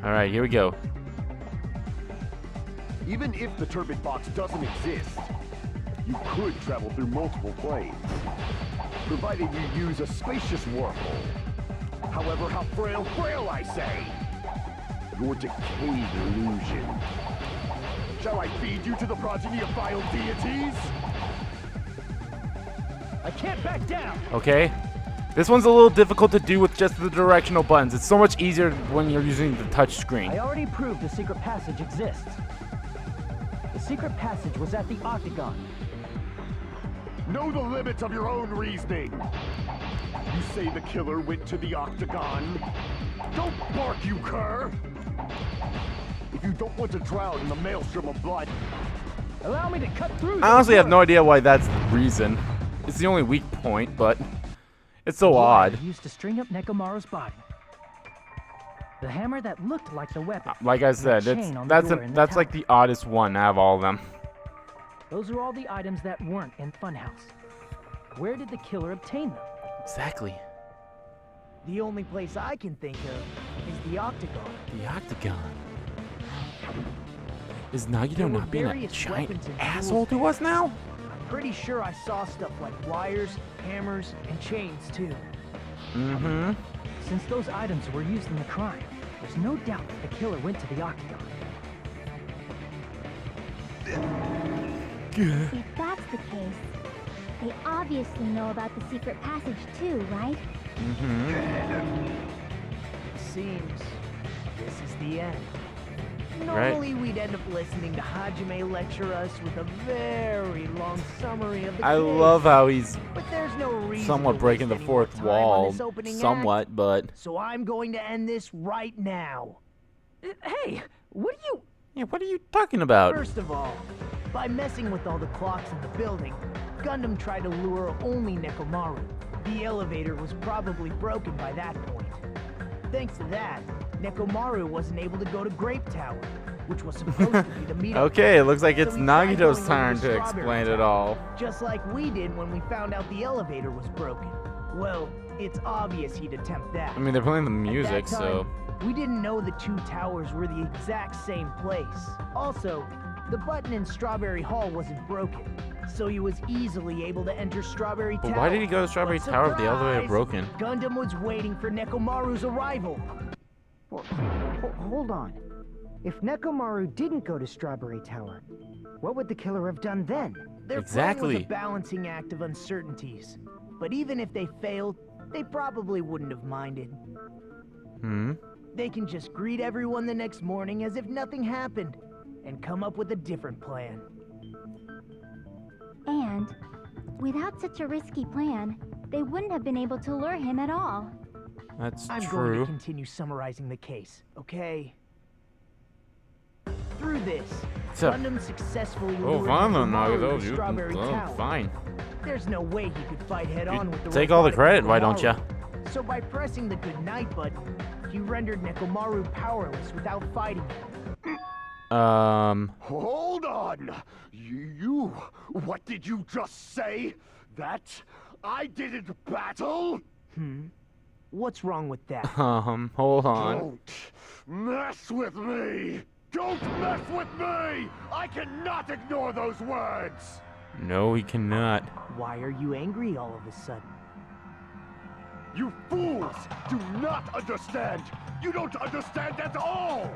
All right, here we go. Even if the turbid box doesn't exist, you could travel through multiple planes, provided you use a spacious wormhole. However, how frail I say! Your decayed illusion. Shall I feed you to the progeny of vile deities? I can't back down! Okay. This one's a little difficult to do with just the directional buttons. It's so much easier when you're using the touch screen. I already proved the secret passage exists. The secret passage was at the Octagon. Know the limits of your own reasoning. You say the killer went to the Octagon? Don't bark, you cur! if you don't want to drown in the maelstrom of blood. Allow me to cut through. I honestly have no idea why that's the reason. It's the only weak point, but it's so odd. Used to string up Nekomaru's body. The hammer that looked like the weapon. Like I said, that's like the oddest one out of all of them. Those are all the items that weren't in Funhouse. Where did the killer obtain them? Exactly. The only place I can think of is the Octagon. The Octagon. Is Nagito not being a giant asshole to us now? I'm pretty sure I saw stuff like wires, hammers, and chains too. Mm-hmm. Since those items were used in the crime, there's no doubt that the killer went to the Octagon. If that's the case, they obviously know about the secret passage too, right? Mm-hmm. It seems this is the end. Normally we'd end up listening to Hajime lecture us with a very long summary of the I case, love how he's but there's no reason somewhat to breaking the waste any more fourth time on wall. this opening Somewhat, act. but... So I'm going to end this right now. Hey, what are you... Yeah, what are you talking about? First of all, by messing with all the clocks in the building, Gundam tried to lure only Nekomaru. The elevator was probably broken by that point. Thanks to that, Nekomaru wasn't able to go to Grape Tower, which was supposed to be the meetup. Okay, it looks like it's So we tried Nagito's going turn over to to explain Strawberry it all. Just like we did when we found out the elevator was broken. Well, it's obvious he'd attempt that. I mean, they're playing the music, At that so... time, we didn't know the two towers were the exact same place. Also, the button in Strawberry Hall wasn't broken, so he was easily able to enter Strawberry Tower. But why did he go to Strawberry But Tower if the elevator surprise, broken? Gundam was waiting for Nekomaru's arrival. Hold on. If Nekomaru didn't go to Strawberry Tower, what would the killer have done then? Their plan was a balancing act of uncertainties. But even if they failed, they probably wouldn't have minded. They can just greet everyone the next morning as if nothing happened, and come up with a different plan. And without such a risky plan, they wouldn't have been able to lure him at all. That's I'm going true. to continue summarizing the case, okay? Through this, Gundam successfully lured Nekomaru to Strawberry Tower. Fine. There's no way he could fight head-on with the Take all the robotic credit, why don't Nekomaru. ya? So by pressing the goodnight button, he rendered Nekomaru powerless without fighting him. Hold on! You... What did you just say? That I didn't battle? What's wrong with that? Hold on. Don't mess with me! Don't mess with me! I cannot ignore those words! No, he cannot. Why are you angry all of a sudden? You fools do not understand! You don't understand at all!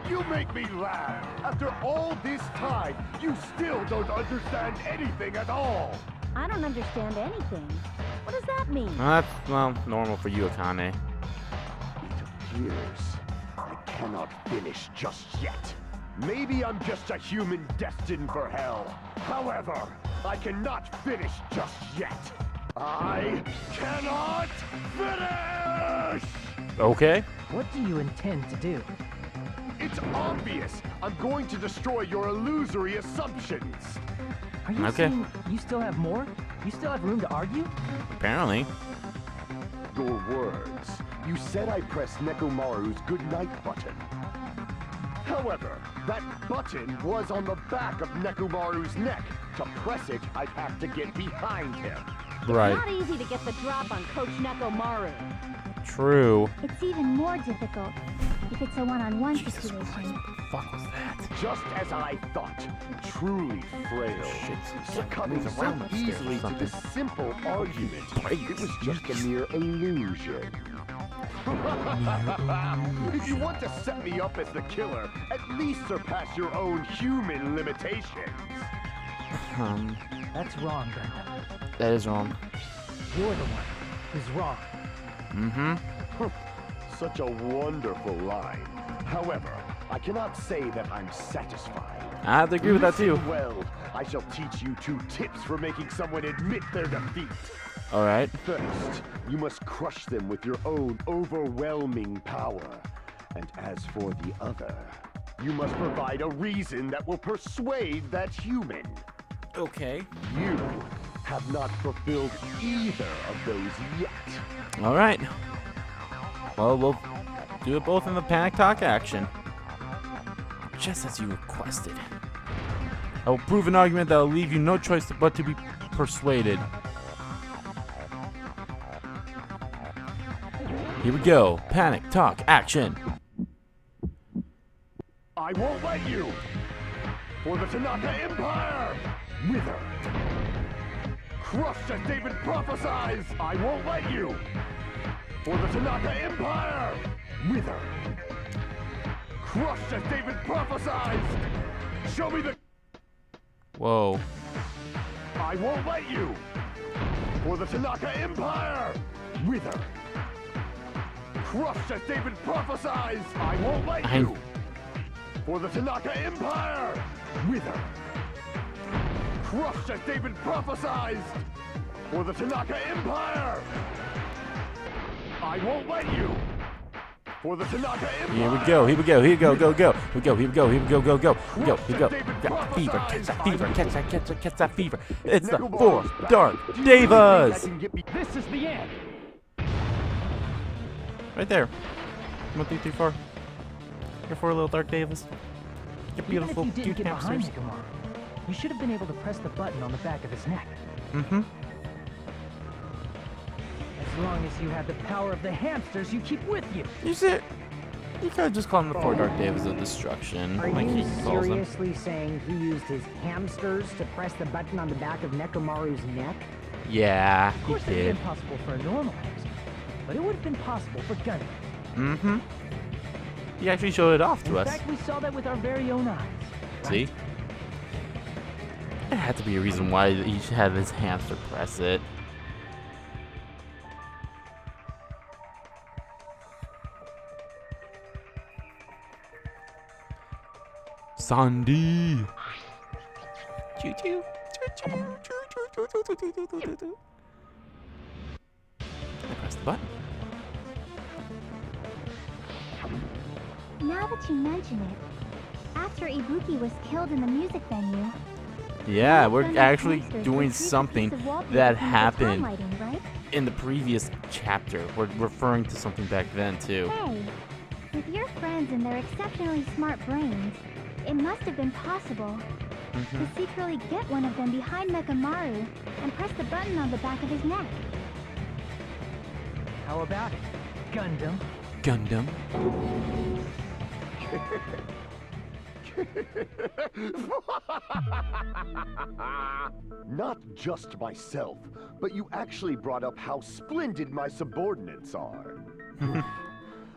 You make me laugh! After all this time, you still don't understand anything at all! I don't understand anything. What does that mean? That's, well, normal for you, Akane. It appears I cannot finish just yet. Maybe I'm just a human destined for hell. However, I cannot finish just yet. I cannot finish! Okay. What do you intend to do? It's obvious. I'm going to destroy your illusory assumptions. Are you saying you still have more? You still have room to argue? Apparently. Your words. You said I pressed Nekomaru's goodnight button. However, that button was on the back of Nekomaru's neck. To press it, I'd have to get behind him. Right. It's not easy to get the drop on Coach Nekomaru. True. It's even more difficult if it's a one-on-one situation. What the fuck was that? Just as I thought, truly frail, succumbing so easily to this simple argument. It was just a mere illusion. If you want to set me up as the killer, at least surpass your own human limitations. That's wrong, Gundam. That is wrong. You're the one who's wrong. Such a wonderful line. However, I cannot say that I'm satisfied. I have to agree with that too. Listen well, I shall teach you 2 tips for making someone admit their defeat. Alright. First, you must crush them with your own overwhelming power. And as for the other, you must provide a reason that will persuade that human. Okay. You have not fulfilled either of those yet. All right. Well, we'll do it both in the panic talk action. Just as you requested. I will prove an argument that will leave you no choice but to be persuaded. Here we go. Panic talk action. I won't let you! For the Tanaka Empire! Wither! Crushed as David prophesies! I won't let you! For the Tanaka Empire! Wither! Crushed as David prophesies! Show me the... Whoa. I won't let you! For the Tanaka Empire! Wither! Crushed as David prophesies! I won't let you! For the Tanaka Empire! Wither! Crushed as David prophesies! For the Tanaka Empire! I won't let you! For the Tanaka Empire! Here we go, here we go, here we go, go, go. Here we go, here we go, here we go, go, go. Here we go, here we go. Got fever, catch that fever, catch that, catch that fever. It's the 4 Dark Devas! This is the end! Right there. 1, 2, 3, 4. Your 4 little Dark Devas. Your beautiful Even if you cute didn't get behind hamsters. Nekomaru, you should have been able to press the button on the back of his neck. Mm-hmm. As long as you have the power of the hamsters you keep with you. You see, you could just call him the 4 Dark Devas of Destruction. Are Like you he calls them. seriously saying he used his hamsters to press the button on the back of Nekomaru's neck? Yeah, Of he course, it would did. have been possible for a normal hamster, but it would have been possible for Gundam. Mm-hmm. He actually showed it off to In us. fact, we saw that with our very own eyes. See? There had to be a reason why he should have his hamster press it. Sandy! Choo choo! Choo choo! Choo choo! Choo choo! Choo choo! Choo choo! Choo. I press the button. Now that you mention it, after Ibuki was killed in the music venue, Yeah, we're Gundam actually hamsters doing retrieved a piece something of wallpaper that from the happened lighting, right? in the previous chapter. We're referring to something back then, too. Hey, with your friends and their exceptionally smart brains, it must have been possible to secretly get one of them behind Nekomaru and press the button on the back of his neck. How about it, Gundam? Gundam. Not just myself, but you actually brought up how splendid my subordinates are.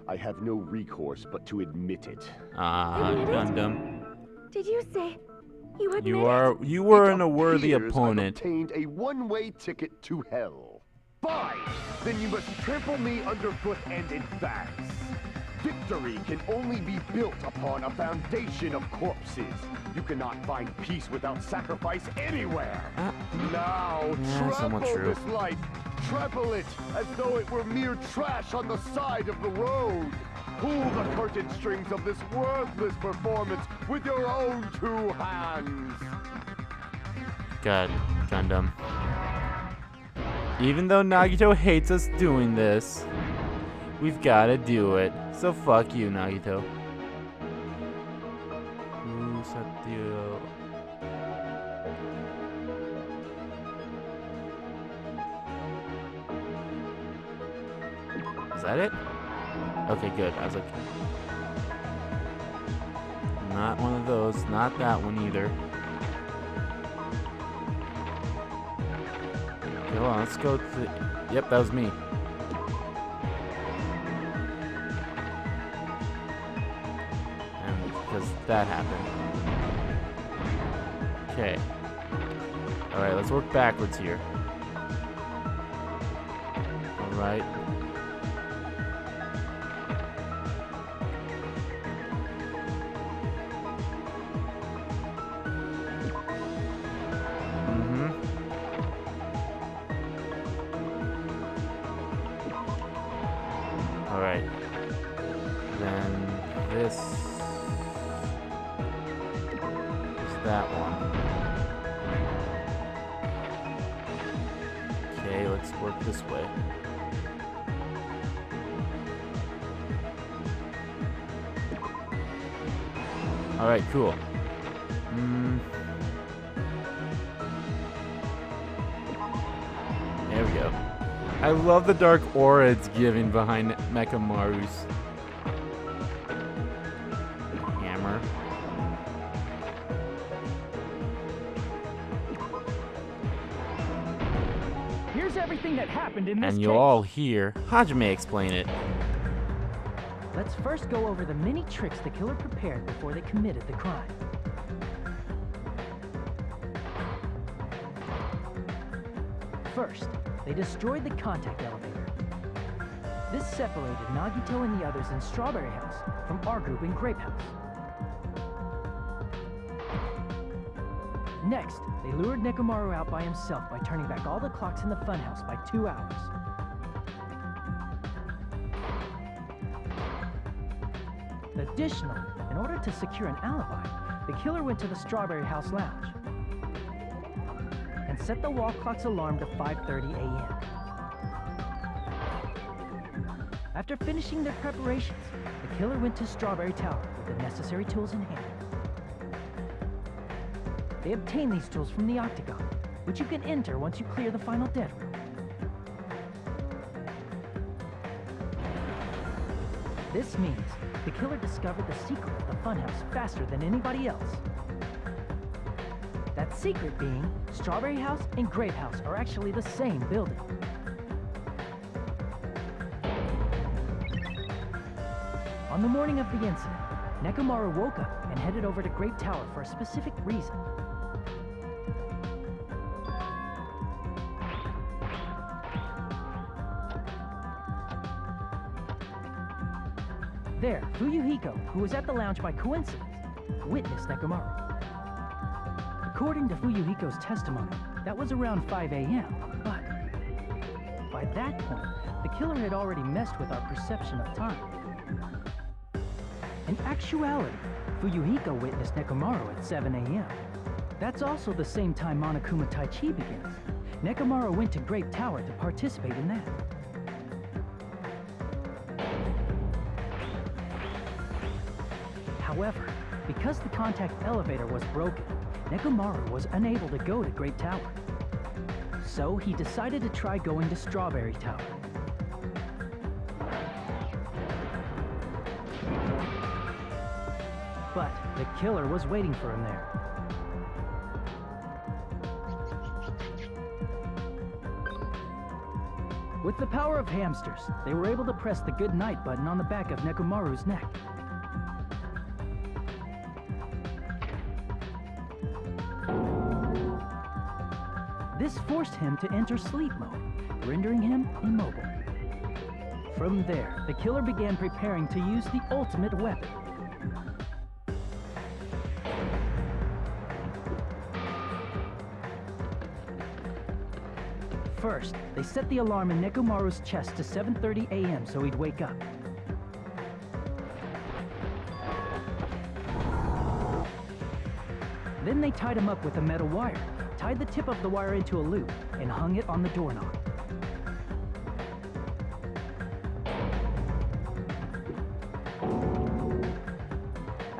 I have no recourse but to admit it. Gundam. Did you say you admit You were a It worthy appears I've opponent. obtained a one-way ticket to hell. Fine! Then you must trample me underfoot and advance. Victory can only be built upon a foundation of corpses. You cannot find peace without sacrifice anywhere. Now, somewhat trample true. this life. Trample it as though it were mere trash on the side of the road. Pull the curtain strings of this worthless performance with your own 2 hands. God, Gundam. Even though Nagito hates us doing this, we've gotta do it. So fuck you, Nagito. Is that it? Okay, good. I was like, not one of those. Not that one either. Okay, hold on. Let's go to. Yep, that was me. And because that happened. Okay. All right, let's work backwards here. All right. Alright. Then that one. Okay, let's work this way. Alright, cool. There we go. I love the dark aura it's giving behind Mechamaru's hammer. Here's everything that happened in this And you'll all hear Hajime explain it. Let's first go over the many tricks the killer prepared before they committed the crime. First, they destroyed the contact elevator. This separated Nagito and the others in Strawberry House from our group in Grape House. Next, they lured Nekomaru out by himself by turning back all the clocks in the funhouse by 2 hours. Additionally, in order to secure an alibi, the killer went to the Strawberry House lounge and set the wall clock's alarm to 5:30 a.m. After finishing their preparations, the killer went to Strawberry Tower with the necessary tools in hand. They obtained these tools from the Octagon, which you can enter once you clear the final dead room. This means the killer discovered the secret of the funhouse faster than anybody else. That secret being, Strawberry House and Grape House are actually the same building. On the morning of the incident, Nekomaru woke up and headed over to Grape Tower for a specific reason. There, Fuyuhiko, who was at the lounge by coincidence, witnessed Nekomaru. According to Fuyuhiko's testimony, that was around 5 a.m., but by that point, the killer had already messed with our perception of time. In actuality, Fuyuhiko witnessed Nekomaru at 7 a.m. That's also the same time Monokuma Taichi begins. Nekomaru went to Grape Tower to participate in that. However, because the contact elevator was broken, Nekomaru was unable to go to Grape Tower. So he decided to try going to Strawberry Tower. But the killer was waiting for him there. With the power of hamsters, they were able to press the good night button on the back of Nekomaru's neck. This forced him to enter sleep mode, rendering him immobile. From there, the killer began preparing to use the ultimate weapon. First, they set the alarm in Nekomaru's chest to 7:30 a.m. so he'd wake up. Then they tied him up with a metal wire, tied the tip of the wire into a loop, and hung it on the doorknob.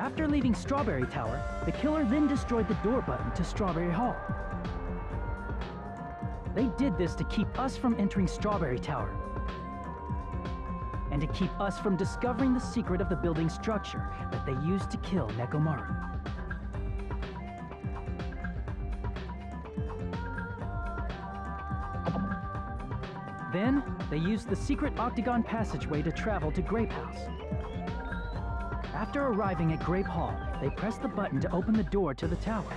After leaving Strawberry Tower, the killer then destroyed the door button to Strawberry Hall. They did this to keep us from entering Strawberry Tower, and to keep us from discovering the secret of the building's structure that they used to kill Nekomaru. Then, they used the secret octagon passageway to travel to Grape House. After arriving at Grape Hall, they pressed the button to open the door to the tower.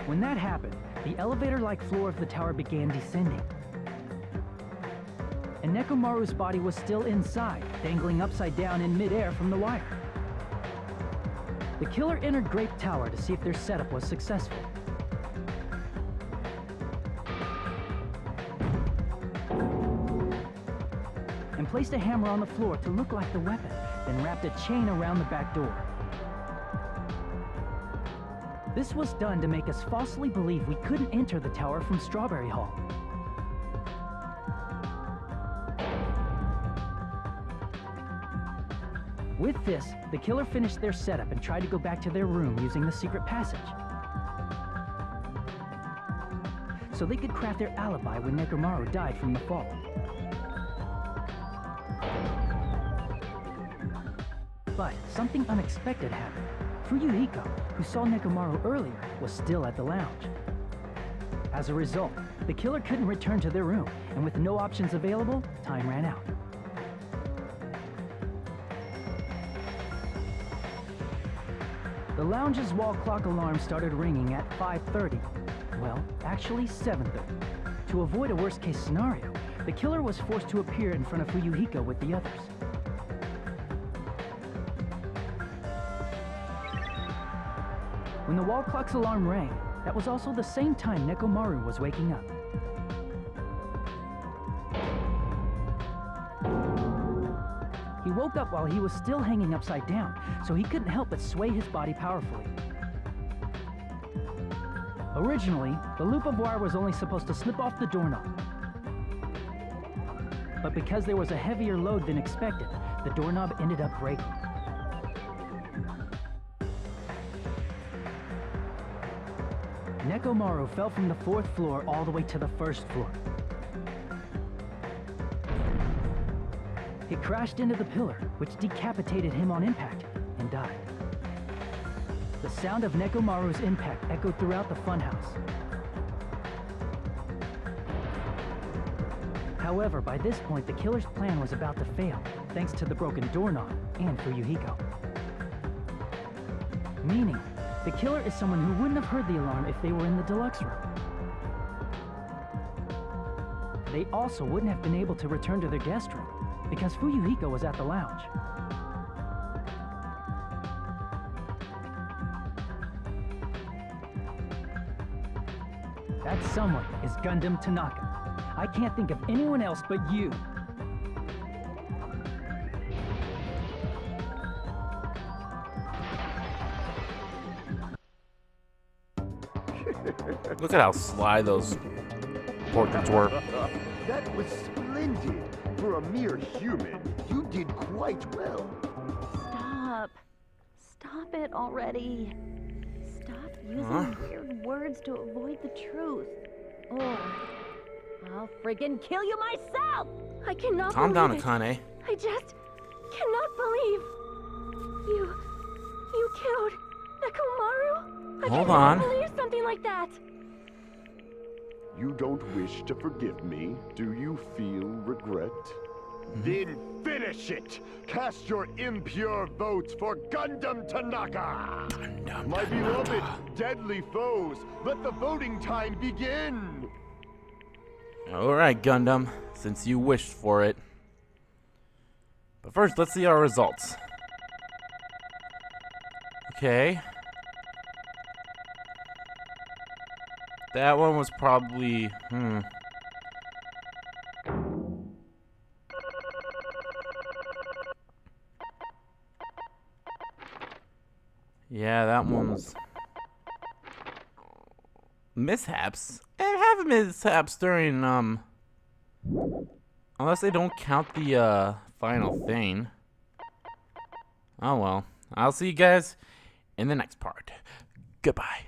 When that happened, the elevator-like floor of the tower began descending. And Nekomaru's body was still inside, dangling upside down in midair from the wire. The killer entered Grape Tower to see if their setup was successful. and placed a hammer on the floor to look like the weapon, then wrapped a chain around the back door. This was done to make us falsely believe we couldn't enter the tower from Strawberry Hall. With this, the killer finished their setup and tried to go back to their room using the secret passage, so they could craft their alibi when Nekomaru died from the fall. But something unexpected happened. Fuyuhiko, who saw Nekomaru earlier, was still at the lounge. As a result, the killer couldn't return to their room, and with no options available, time ran out. The lounge's wall clock alarm started ringing at 5:30. Well, actually 7:30. To avoid a worst-case scenario, the killer was forced to appear in front of Fuyuhiko with the others. When the wall clock's alarm rang, that was also the same time Nekomaru was waking up. He woke up while he was still hanging upside down, so he couldn't help but sway his body powerfully. Originally, the loop of wire was only supposed to slip off the doorknob. But because there was a heavier load than expected, the doorknob ended up breaking. Nekomaru fell from the 4th floor all the way to the 1st floor. He crashed into the pillar, which decapitated him on impact, and died. The sound of Nekomaru's impact echoed throughout the funhouse. However, by this point, the killer's plan was about to fail, thanks to the broken doorknob and Fuyuhiko. Meaning, the killer is someone who wouldn't have heard the alarm if they were in the deluxe room. They also wouldn't have been able to return to their guest room, because Fuyuhiko was at the lounge. That someone is Gundam Tanaka. I can't think of anyone else but you. Look at how sly those portraits were. That was splendid. For a mere human, you did quite well. Stop. Stop it already. Stop using weird words to avoid the truth. Or I'll friggin' kill you myself! I cannot Calm down, believe it. Akane. I just cannot believe you killed Nekomaru? Hold I on. cannot believe something like that. You don't wish to forgive me? Do you feel regret? Then finish it! Cast your impure votes for Gundam Tanaka! My beloved, deadly foes, let the voting time begin! Alright, Gundam, since you wished for it. But first, let's see our results. Okay. That one was probably, Yeah, that one was mishaps. And have mishaps during, unless they don't count the, final thing. Oh well. I'll see you guys in the next part. Goodbye.